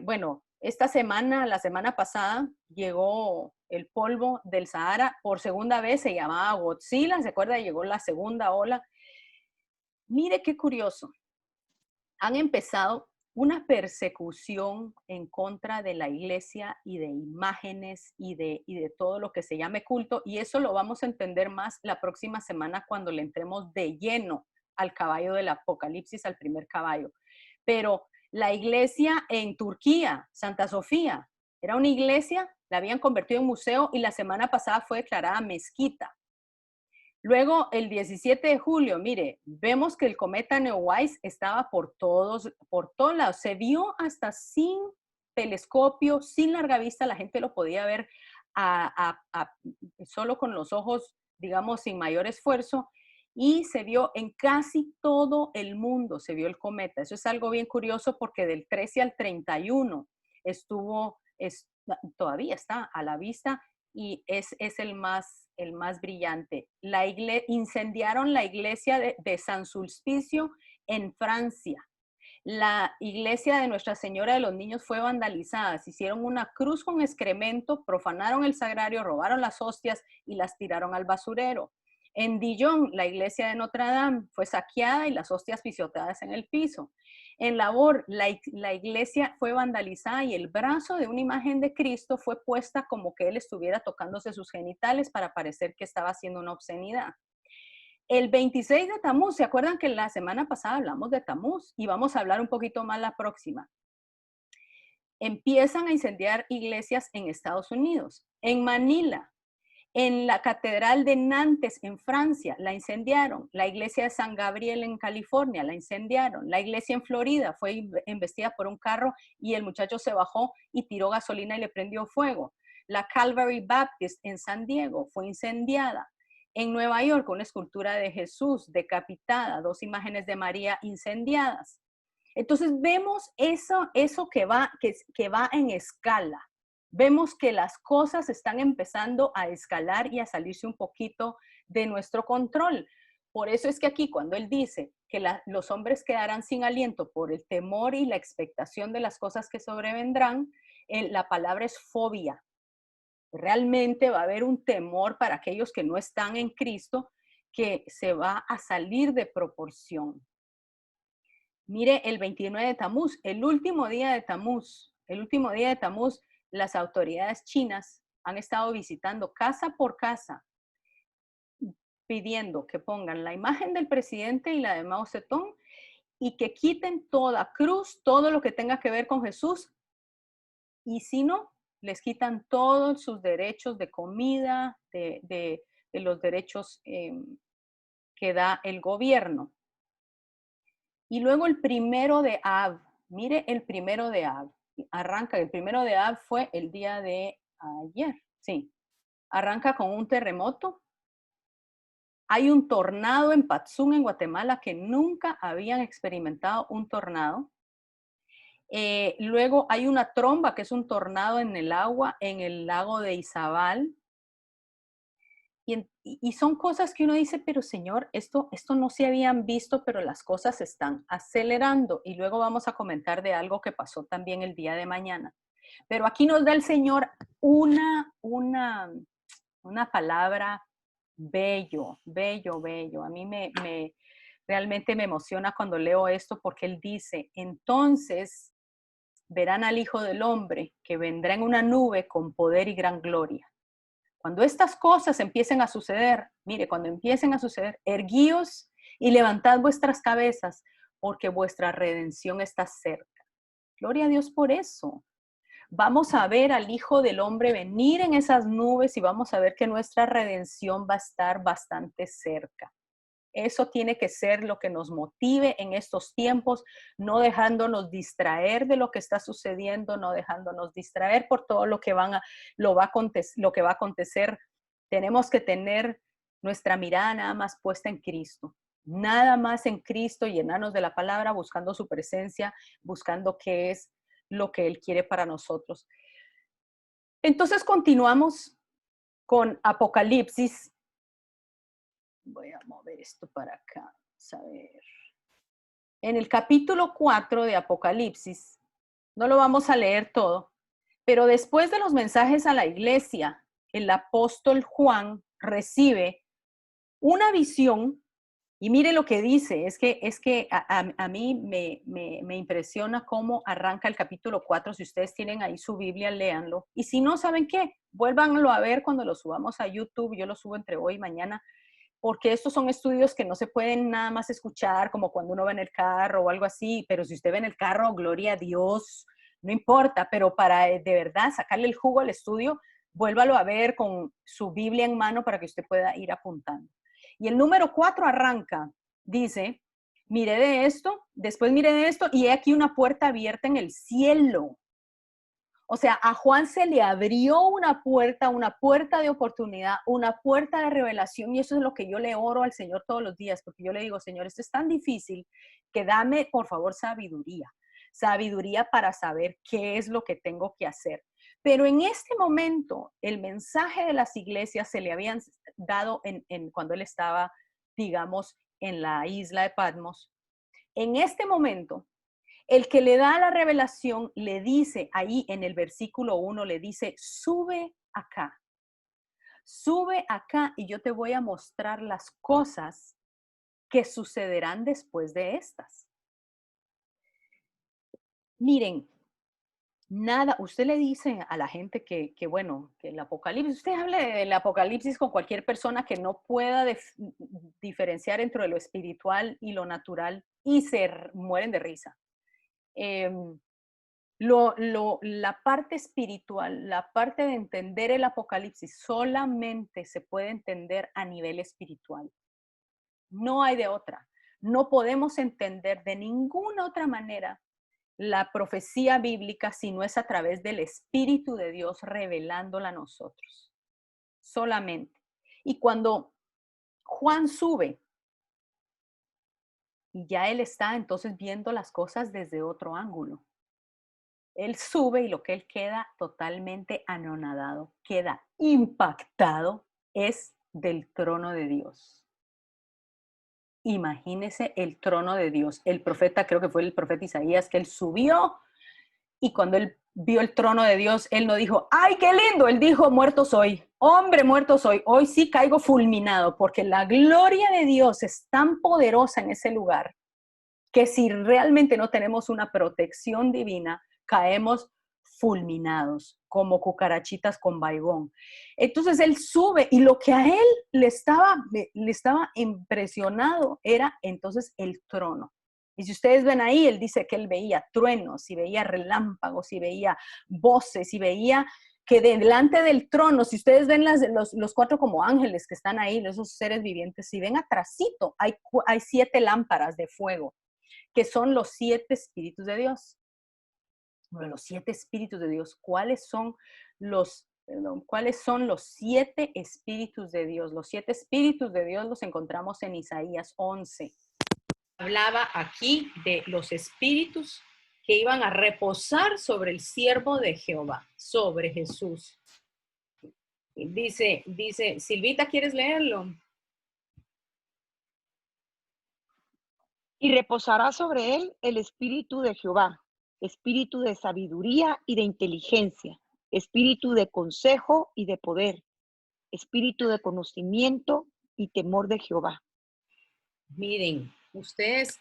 Bueno, esta semana, la semana pasada, llegó el polvo del Sahara por segunda vez, se llamaba Godzilla, ¿se acuerda? Llegó la segunda ola. Mire qué curioso. Han empezado una persecución en contra de la iglesia y de imágenes y de todo lo que se llame culto, y eso lo vamos a entender más la próxima semana cuando le entremos de lleno al caballo del Apocalipsis, al primer caballo. Pero la iglesia en Turquía, Santa Sofía, era una iglesia, la habían convertido en museo y la semana pasada fue declarada mezquita. Luego, el 17 de julio, mire, vemos que el cometa Neowise estaba por todos lados. Se vio hasta sin telescopio, sin larga vista, la gente lo podía ver solo con los ojos, digamos, sin mayor esfuerzo. Y se vio en casi todo el mundo, se vio el cometa. Eso es algo bien curioso porque del 13 al 31 todavía está a la vista y es el más brillante. Incendiaron la iglesia de San Sulpicio en Francia. La iglesia de Nuestra Señora de los Niños fue vandalizada. Se hicieron una cruz con excremento, profanaron el sagrario, robaron las hostias y las tiraron al basurero. En Dijon, la iglesia de Notre Dame fue saqueada y las hostias pisoteadas en el piso. En Labor, la iglesia fue vandalizada y el brazo de una imagen de Cristo fue puesta como que él estuviera tocándose sus genitales para parecer que estaba haciendo una obscenidad. El 26 de Tamuz, ¿se acuerdan que la semana pasada hablamos de Tamuz? Y vamos a hablar un poquito más la próxima. Empiezan a incendiar iglesias en Estados Unidos. En Manila, en la catedral de Nantes, en Francia, la incendiaron. La iglesia de San Gabriel en California, la incendiaron. La iglesia en Florida fue embestida por un carro y el muchacho se bajó y tiró gasolina y le prendió fuego. La Calvary Baptist en San Diego fue incendiada. En Nueva York, una escultura de Jesús decapitada, 2 imágenes de María incendiadas. Entonces vemos eso que va en escala. Vemos que las cosas están empezando a escalar y a salirse un poquito de nuestro control. Por eso es que aquí cuando él dice que los hombres quedarán sin aliento por el temor y la expectación de las cosas que sobrevendrán, la palabra es fobia. Realmente va a haber un temor para aquellos que no están en Cristo que se va a salir de proporción. Mire, el 29 de Tamuz, el último día de Tamuz, las autoridades chinas han estado visitando casa por casa, pidiendo que pongan la imagen del presidente y la de Mao Zedong y que quiten toda cruz, todo lo que tenga que ver con Jesús. Y si no, les quitan todos sus derechos de comida, de los derechos que da el gobierno. Y luego el 1 de Av, mire el 1 de Av, arranca, el 1 de Av fue el día de ayer, sí, arranca con un terremoto. Hay un tornado en Patzún, en Guatemala, que nunca habían experimentado un tornado. Luego hay una tromba, que es un tornado en el agua, en el lago de Izabal. Y son cosas que uno dice, pero Señor, esto no se habían visto, pero las cosas se están acelerando. Y luego vamos a comentar de algo que pasó también el día de mañana. Pero aquí nos da el Señor una palabra bello, bello, bello. A mí realmente me emociona cuando leo esto porque Él dice, entonces verán al Hijo del Hombre que vendrá en una nube con poder y gran gloria. Cuando estas cosas empiecen a suceder, mire, cuando empiecen a suceder, erguíos y levantad vuestras cabezas, porque vuestra redención está cerca. Gloria a Dios por eso. Vamos a ver al Hijo del Hombre venir en esas nubes y vamos a ver que nuestra redención va a estar bastante cerca. Eso tiene que ser lo que nos motive en estos tiempos, no dejándonos distraer de lo que está sucediendo, no dejándonos distraer por todo lo que lo que va a acontecer. Tenemos que tener nuestra mirada nada más puesta en Cristo. Nada más en Cristo, llenarnos de la palabra, buscando su presencia, buscando qué es lo que Él quiere para nosotros. Entonces continuamos con Apocalipsis. Voy a mover esto para acá. A ver. En el capítulo 4 de Apocalipsis, no lo vamos a leer todo, pero después de los mensajes a la iglesia, el apóstol Juan recibe una visión. Y mire lo que dice, es que a mí me impresiona cómo arranca el capítulo 4. Si ustedes tienen ahí su Biblia, léanlo. Y si no, ¿saben qué? Vuélvanlo a ver cuando lo subamos a YouTube. Yo lo subo entre hoy y mañana, porque estos son estudios que no se pueden nada más escuchar, como cuando uno va en el carro o algo así. Pero si usted ve en el carro, gloria a Dios, no importa. Pero para de verdad sacarle el jugo al estudio, vuélvalo a ver con su Biblia en mano para que usted pueda ir apuntando. Y el número 4 arranca, dice, miré de esto, después miré de esto, y he aquí una puerta abierta en el cielo. O sea, a Juan se le abrió una puerta de oportunidad, una puerta de revelación, y eso es lo que yo le oro al Señor todos los días, porque yo le digo, Señor, esto es tan difícil que dame, por favor, sabiduría para saber qué es lo que tengo que hacer. Pero en este momento, el mensaje de las iglesias se le habían dado cuando él estaba, digamos, en la isla de Patmos. En este momento, el que le da la revelación le dice, ahí en el versículo 1, le dice, sube acá y yo te voy a mostrar las cosas que sucederán después de estas. Miren, nada, usted le dice a la gente que bueno, que el Apocalipsis, usted hable del Apocalipsis con cualquier persona que no pueda diferenciar entre lo espiritual y lo natural y se mueren de risa. La parte espiritual, la parte de entender el Apocalipsis solamente se puede entender a nivel espiritual. No hay de otra. No podemos entender de ninguna otra manera la profecía bíblica si no es a través del Espíritu de Dios revelándola a nosotros. Solamente. Y cuando Juan sube y ya él está entonces viendo las cosas desde otro ángulo. Él sube y lo que él queda totalmente anonadado, queda impactado, es del trono de Dios. Imagínese el trono de Dios. El profeta, creo que fue el profeta Isaías, que él subió y cuando él vio el trono de Dios, él no dijo, ¡ay, qué lindo! Él dijo, muerto soy, hombre, muerto soy. Hoy sí caigo fulminado porque la gloria de Dios es tan poderosa en ese lugar que si realmente no tenemos una protección divina, caemos fulminados, como cucarachitas con baigón. Entonces él sube y lo que a él le estaba impresionado era entonces el trono. Y si ustedes ven ahí, él dice que él veía truenos, y veía relámpagos, y veía voces, y veía que delante del trono, si ustedes ven los 4 como ángeles que están ahí, esos seres vivientes, si ven atrasito, hay 7 lámparas de fuego, que son los 7 espíritus de Dios. Bueno, los 7 espíritus de Dios, ¿cuáles son los 7 espíritus de Dios? Los 7 espíritus de Dios los encontramos en Isaías 11. Hablaba aquí de los espíritus que iban a reposar sobre el siervo de Jehová, sobre Jesús. Dice, Silvita, ¿quieres leerlo? Y reposará sobre él el espíritu de Jehová, espíritu de sabiduría y de inteligencia, espíritu de consejo y de poder, espíritu de conocimiento y temor de Jehová. Miren, ustedes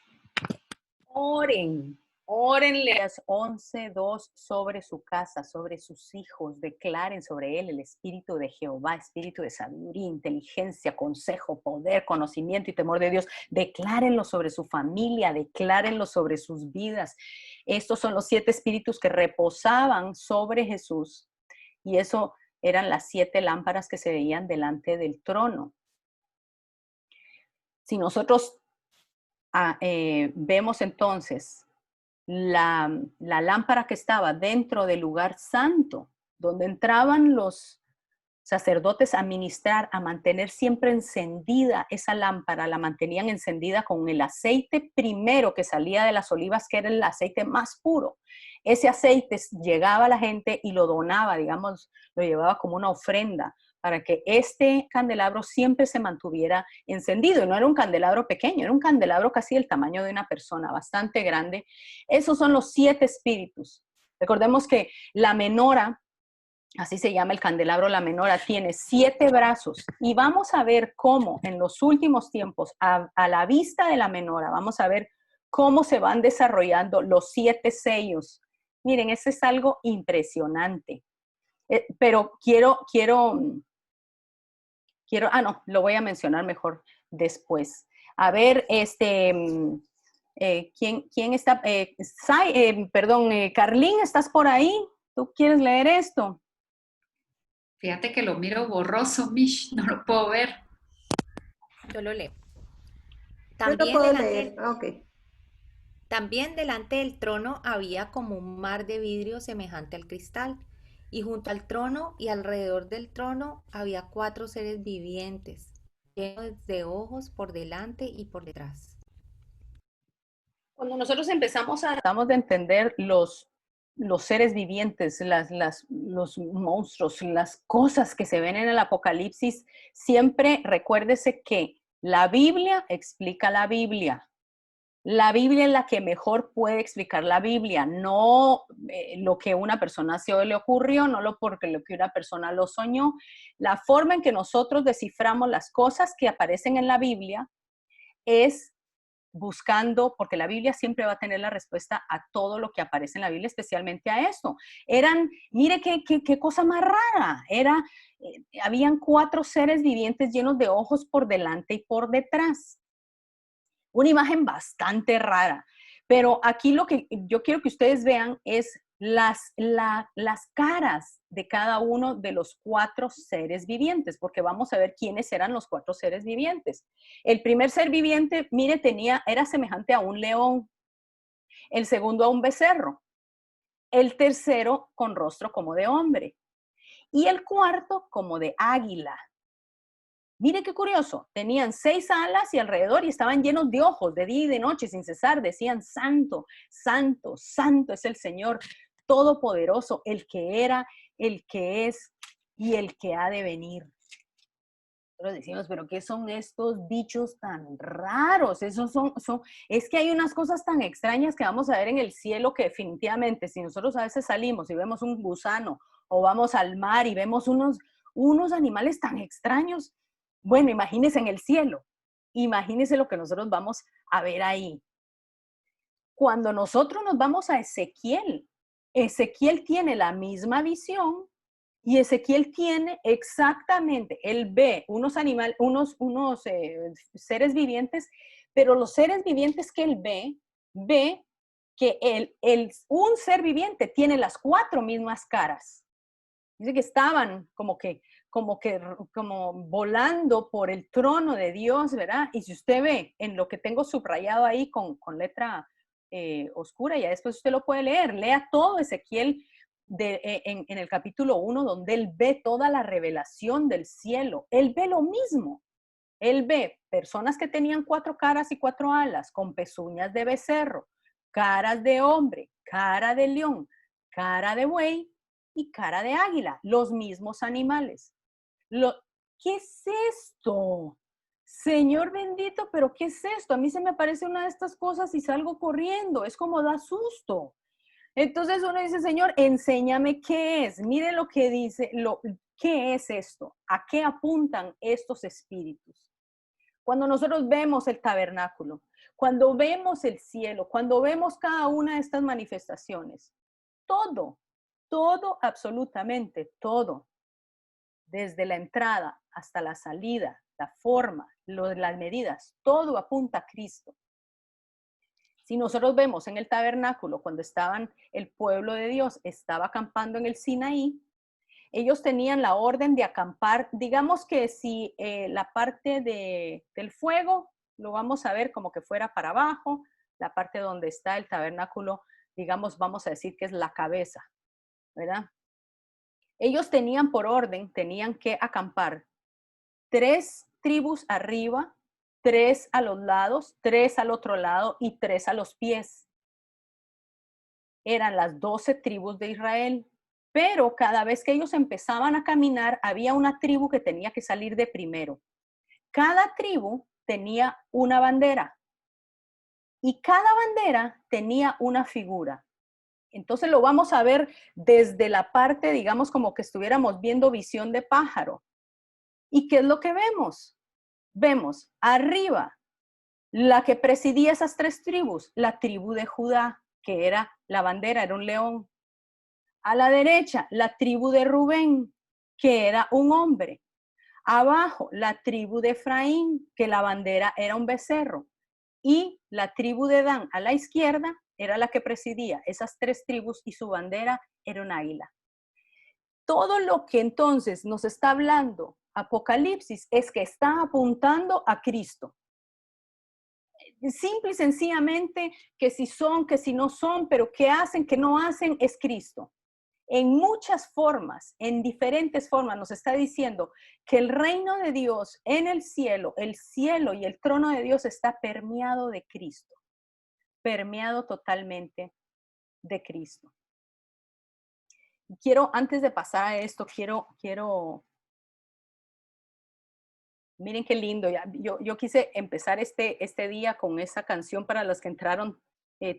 oren Órenle. 11:2, sobre su casa, sobre sus hijos, declaren sobre él el espíritu de Jehová, espíritu de sabiduría, inteligencia, consejo, poder, conocimiento y temor de Dios. Declárenlo sobre su familia, declárenlo sobre sus vidas. Estos son los 7 espíritus que reposaban sobre Jesús, y eso eran las 7 lámparas que se veían delante del trono. Si nosotros vemos entonces la lámpara que estaba dentro del lugar santo, donde entraban los sacerdotes a ministrar, a mantener siempre encendida esa lámpara, la mantenían encendida con el aceite primero que salía de las olivas, que era el aceite más puro. Ese aceite llegaba a la gente y lo donaba, digamos, lo llevaba como una ofrenda, para que este candelabro siempre se mantuviera encendido. Y no era un candelabro pequeño, era un candelabro casi del tamaño de una persona, bastante grande. Esos son los 7 espíritus. Recordemos que la menora, así se llama el candelabro, la menora, tiene 7 brazos. Y vamos a ver cómo en los últimos tiempos, a la vista de la menora, vamos a ver cómo se van desarrollando los 7 sellos. Miren, eso es algo impresionante. Pero no, lo voy a mencionar mejor después. A ver, ¿quién está? Carlín, ¿estás por ahí? ¿Tú quieres leer esto? Fíjate que lo miro borroso, Mish, no lo puedo ver. Yo lo leo. Yo lo puedo leer. Ok. También delante del trono había como un mar de vidrio semejante al cristal, y junto al trono y alrededor del trono había 4 seres vivientes, llenos de ojos por delante y por detrás. Cuando nosotros tratamos de entender los seres vivientes, los monstruos, las cosas que se ven en el Apocalipsis, siempre recuérdese que la Biblia explica la Biblia. La Biblia es la que mejor puede explicar la Biblia, no lo que una persona se le ocurrió, no porque lo que una persona lo soñó. La forma en que nosotros desciframos las cosas que aparecen en la Biblia es buscando, porque la Biblia siempre va a tener la respuesta a todo lo que aparece en la Biblia, especialmente a esto. Mire qué cosa más rara, habían 4 seres vivientes llenos de ojos por delante y por detrás. Una imagen bastante rara, pero aquí lo que yo quiero que ustedes vean es las caras de cada uno de los 4 seres vivientes, porque vamos a ver quiénes eran los 4 seres vivientes. El primer ser viviente, mire, era semejante a un león, el segundo a un becerro, el tercero con rostro como de hombre y el cuarto como de águila. Mire qué curioso, tenían 6 alas y alrededor y estaban llenos de ojos de día y de noche sin cesar. Decían, santo, santo, santo es el Señor todopoderoso, el que era, el que es y el que ha de venir. Nosotros decimos, pero ¿qué son estos bichos tan raros? Es que hay unas cosas tan extrañas que vamos a ver en el cielo que definitivamente, si nosotros a veces salimos y vemos un gusano o vamos al mar y vemos unos animales tan extraños, bueno, imagínense en el cielo, imagínense lo que nosotros vamos a ver ahí. Cuando nosotros nos vamos a Ezequiel, Ezequiel tiene la misma visión y Ezequiel tiene exactamente, él ve unos animales, unos seres vivientes, pero los seres vivientes que él ve que un ser viviente tiene las 4 mismas caras. Dice que estaban como volando por el trono de Dios, ¿verdad? Y si usted ve en lo que tengo subrayado ahí con letra oscura, ya después usted lo puede leer, lea todo Ezequiel en el capítulo 1, donde él ve toda la revelación del cielo. Él ve lo mismo. Él ve personas que tenían 4 caras y 4 alas, con pezuñas de becerro, caras de hombre, cara de león, cara de buey y cara de águila, los mismos animales. ¿Qué es esto? Señor bendito, pero ¿qué es esto? A mí se me aparece una de estas cosas y salgo corriendo, es como da susto. Entonces uno dice, Señor, enséñame qué es. Mire lo que dice, ¿qué es esto? ¿A qué apuntan estos espíritus? Cuando nosotros vemos el tabernáculo, Cuando vemos el cielo, cuando vemos cada una de estas manifestaciones, todo, absolutamente todo, desde la entrada hasta la salida, la forma, las medidas, todo apunta a Cristo. Si nosotros vemos en el tabernáculo, cuando estaban el pueblo de Dios, estaba acampando en el Sinaí, ellos tenían la orden de acampar, digamos que si la parte del fuego, lo vamos a ver como que fuera para abajo, la parte donde está el tabernáculo, digamos, vamos a decir que es la cabeza, ¿verdad? Ellos tenían por orden, tenían que acampar 3 tribus arriba, 3 a los lados, 3 al otro lado y 3 a los pies. Eran las 12 tribus de Israel. Pero cada vez que ellos empezaban a caminar, había una tribu que tenía que salir de primero. Cada tribu tenía una bandera y cada bandera tenía una figura. Entonces lo vamos a ver desde la parte, digamos, como que estuviéramos viendo visión de pájaro. ¿Y qué es lo que vemos? Vemos arriba la que presidía esas 3 tribus, la tribu de Judá, que era la bandera, era un león. A la derecha, la tribu de Rubén, que era un hombre. Abajo, la tribu de Efraín, que la bandera era un becerro. Y la tribu de Dan a la izquierda era la que presidía esas 3 tribus y su bandera era un águila. Todo lo que entonces nos está hablando Apocalipsis es que está apuntando a Cristo. Simple y sencillamente que si son, que si no son, pero que hacen, que no hacen, es Cristo. En muchas formas, en diferentes formas, nos está diciendo que el reino de Dios en el cielo y el trono de Dios está permeado de Cristo, permeado totalmente de Cristo. Quiero, antes de pasar a esto, miren qué lindo, yo quise empezar este día con esa canción para los que entraron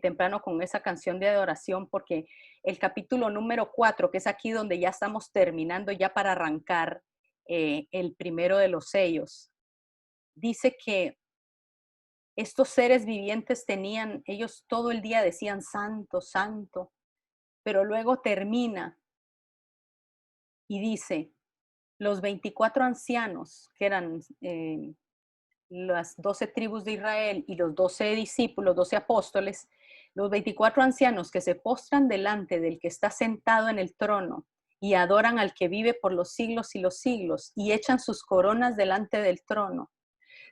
temprano con esa canción de adoración, porque el capítulo número 4, que es aquí donde ya estamos terminando ya para arrancar el primero de los sellos, dice que estos seres vivientes ellos todo el día decían santo, santo, pero luego termina y dice, los 24 ancianos, que eran las 12 tribus de Israel y los 12 discípulos, 12 apóstoles, los 24 ancianos que se postran delante del que está sentado en el trono y adoran al que vive por los siglos y los siglos y echan sus coronas delante del trono.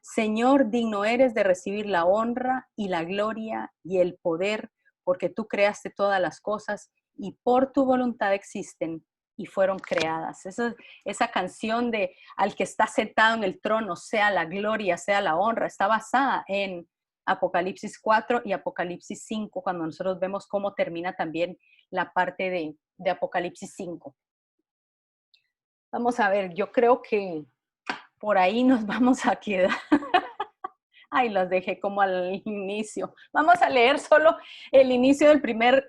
Señor, digno eres de recibir la honra y la gloria y el poder, porque tú creaste todas las cosas y por tu voluntad existen y fueron creadas. Esa canción de al que está sentado en el trono, sea la gloria, sea la honra, está basada en Apocalipsis 4 y Apocalipsis 5, cuando nosotros vemos cómo termina también la parte de Apocalipsis 5. Vamos a ver, yo creo que por ahí nos vamos a quedar. Ay, las dejé como al inicio. Vamos a leer solo el inicio del primer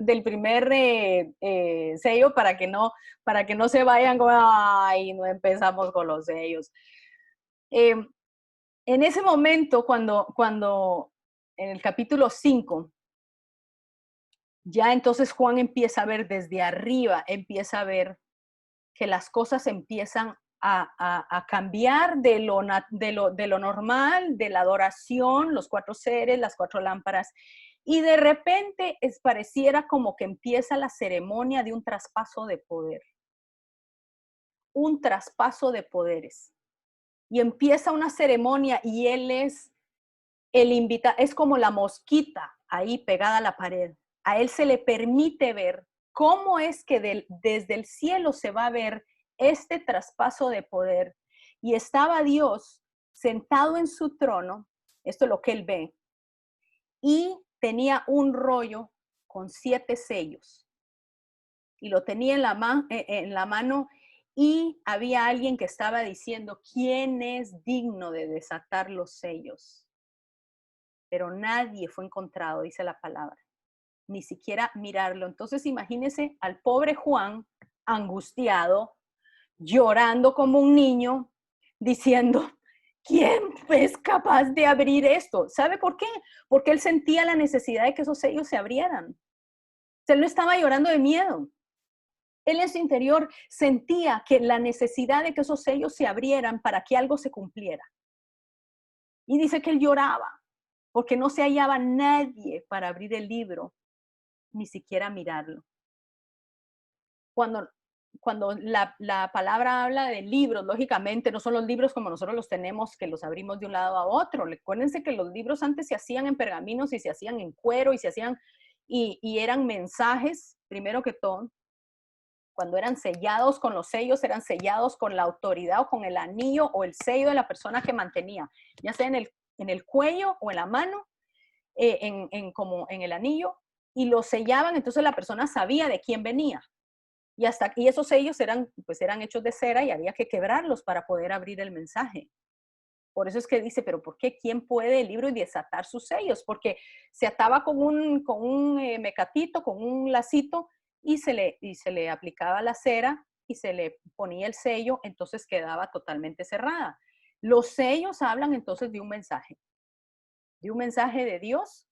sello para que no se vayan como, ay, no empezamos con los sellos. En ese momento, cuando en el capítulo 5, ya entonces Juan empieza a ver desde arriba, empieza a ver que las cosas empiezan a cambiar de lo normal, de la adoración, los 4 seres, las 4 lámparas, y de repente pareciera como que empieza la ceremonia de un traspaso de poder. Un traspaso de poderes. Y empieza una ceremonia y él es el invitado, es como la mosquita ahí pegada a la pared. A él se le permite ver cómo es que desde el cielo se va a ver este traspaso de poder. Y estaba Dios sentado en su trono, esto es lo que él ve, y tenía un rollo con 7 sellos. Y lo tenía en la mano y había alguien que estaba diciendo, ¿quién es digno de desatar los sellos? Pero nadie fue encontrado, dice la palabra, ni siquiera mirarlo. Entonces imagínense al pobre Juan angustiado, llorando como un niño, diciendo, ¿quién es capaz de abrir esto? ¿Sabe por qué? Porque él sentía la necesidad de que esos sellos se abrieran. Él no estaba llorando de miedo. Él en su interior sentía que la necesidad de que esos sellos se abrieran para que algo se cumpliera. Y dice que él lloraba porque no se hallaba nadie para abrir el libro, ni siquiera mirarlo. Cuando la palabra habla de libros, lógicamente no son los libros como nosotros los tenemos, que los abrimos de un lado a otro. Recuérdense que los libros antes se hacían en pergaminos y se hacían en cuero y se hacían, y eran mensajes, primero que todo. Cuando eran sellados con los sellos, eran sellados con la autoridad o con el anillo o el sello de la persona que mantenía, ya sea en el cuello o en la mano, como en el anillo, y lo sellaban, entonces la persona sabía de quién venía. Y esos sellos eran hechos de cera y había que quebrarlos para poder abrir el mensaje. Por eso es que dice, pero ¿por qué? ¿Quién puede el libro y desatar sus sellos? Porque se ataba con un mecatito, con un lacito, y se le aplicaba la cera y se le ponía el sello, entonces quedaba totalmente cerrada. Los sellos hablan entonces de un mensaje de Dios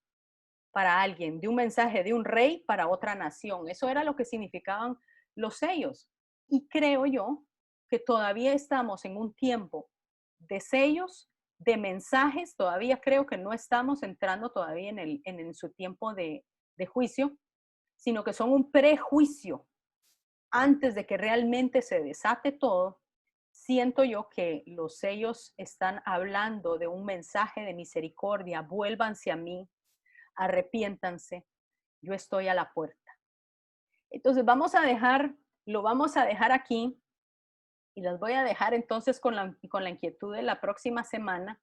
para alguien, de un mensaje de un rey para otra nación. Eso era lo que significaban los sellos. Y creo yo que todavía estamos en un tiempo de sellos, de mensajes, todavía creo que no estamos entrando todavía en su tiempo de juicio, sino que son un prejuicio. Antes de que realmente se desate todo, siento yo que los sellos están hablando de un mensaje de misericordia. Vuélvanse a mí, arrepiéntanse, yo estoy a la puerta. Entonces lo vamos a dejar aquí y las voy a dejar entonces con la inquietud de la próxima semana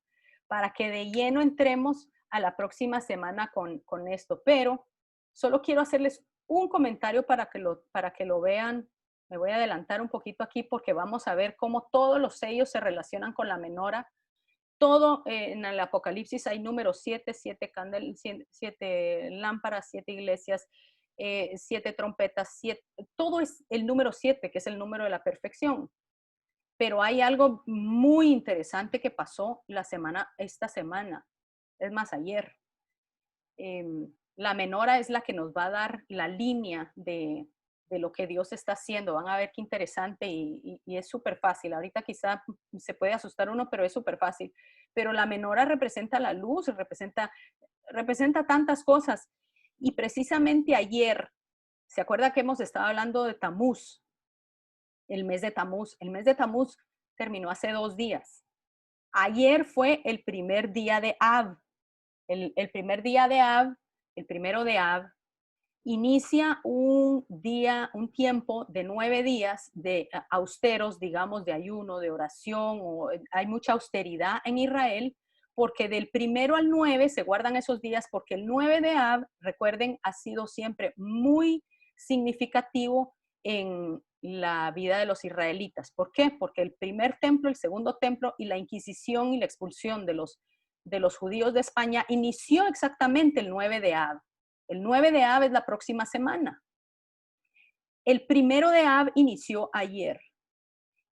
para que de lleno entremos a la próxima semana con esto. Pero solo quiero hacerles un comentario para que lo vean. Me voy a adelantar un poquito aquí porque vamos a ver cómo todos los sellos se relacionan con la menora. Todo en el Apocalipsis hay número 7, 7 lámparas, 7 iglesias, 7 trompetas, 7, todo es el número 7, que es el número de la perfección. Pero hay algo muy interesante que pasó esta semana, es más, ayer. La menora es la que nos va a dar la línea de lo que Dios está haciendo. Van a ver qué interesante y es súper fácil. Ahorita quizá se puede asustar uno, pero es súper fácil. Pero la menora representa la luz, representa tantas cosas. Y precisamente ayer, ¿se acuerda que hemos estado hablando de Tamuz? El mes de Tamuz. El mes de Tamuz terminó hace 2 días. Ayer fue el primer día de Av. El primer día de Av, el primero de Av, inicia un tiempo de 9 días de austeros, digamos, de ayuno, de oración. Hay mucha austeridad en Israel porque del 1 al 9 se guardan esos días porque el 9 de Av, recuerden, ha sido siempre muy significativo en la vida de los israelitas. ¿Por qué? Porque el primer templo, el segundo templo y la Inquisición y la expulsión de los judíos de España inició exactamente el 9 de Av. El 9 de Av es la próxima semana. El 1 de Av inició ayer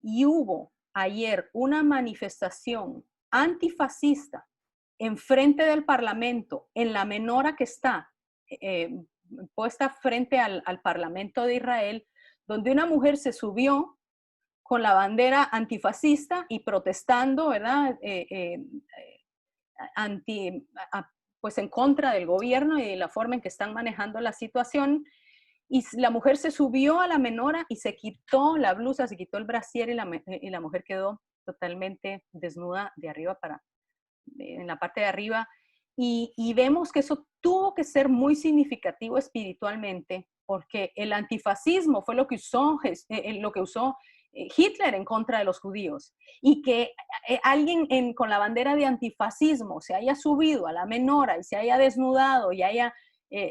y hubo ayer una manifestación antifascista enfrente del Parlamento, en la menora que está puesta frente al Parlamento de Israel, donde una mujer se subió con la bandera antifascista y protestando, ¿verdad? Pues en contra del gobierno y de la forma en que están manejando la situación. Y la mujer se subió a la menora y se quitó la blusa, se quitó el brasier y la mujer quedó totalmente desnuda de arriba en la parte de arriba. Y vemos que eso tuvo que ser muy significativo espiritualmente, porque el antifascismo fue lo que usó Hitler en contra de los judíos, y que alguien con la bandera de antifascismo se haya subido a la menora y se haya desnudado y haya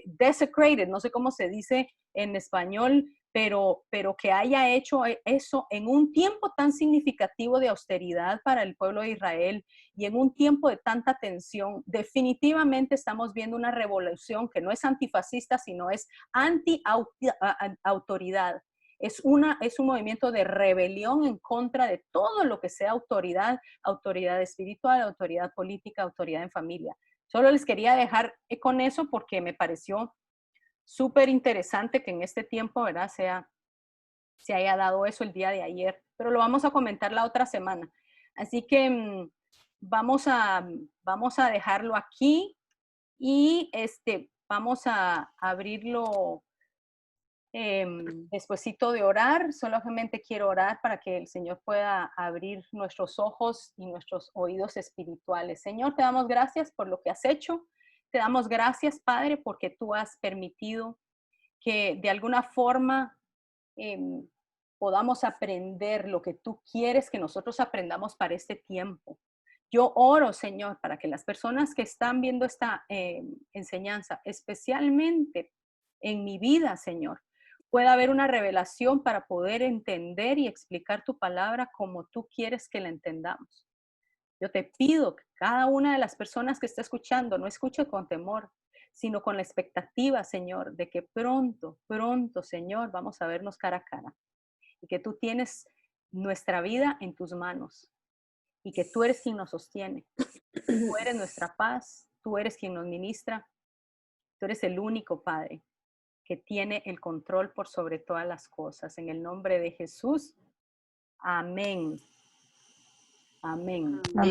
desecrated, no sé cómo se dice en español, pero que haya hecho eso en un tiempo tan significativo de austeridad para el pueblo de Israel y en un tiempo de tanta tensión. Definitivamente estamos viendo una revolución que no es antifascista, sino es anti-autoridad. Es un movimiento de rebelión en contra de todo lo que sea autoridad, autoridad espiritual, autoridad política, autoridad en familia. Solo les quería dejar con eso porque me pareció súper interesante que en este tiempo, ¿verdad?, se haya dado eso el día de ayer, pero lo vamos a comentar la otra semana. Así que vamos a dejarlo aquí y vamos a abrirlo despuesito de orar. Solamente quiero orar para que el Señor pueda abrir nuestros ojos y nuestros oídos espirituales. Señor, te damos gracias por lo que has hecho. Te damos gracias, Padre, porque tú has permitido que de alguna forma podamos aprender lo que tú quieres que nosotros aprendamos para este tiempo. Yo oro, Señor, para que las personas que están viendo esta enseñanza, especialmente en mi vida, Señor, pueda haber una revelación para poder entender y explicar tu palabra como tú quieres que la entendamos. Yo te pido que cada una de las personas que está escuchando no escuche con temor, sino con la expectativa, Señor, de que pronto, pronto, Señor, vamos a vernos cara a cara. Y que tú tienes nuestra vida en tus manos. Y que tú eres quien nos sostiene. Tú eres nuestra paz. Tú eres quien nos ministra. Tú eres el único, Padre, que tiene el control por sobre todas las cosas. En el nombre de Jesús. Amén. Amén. Amén.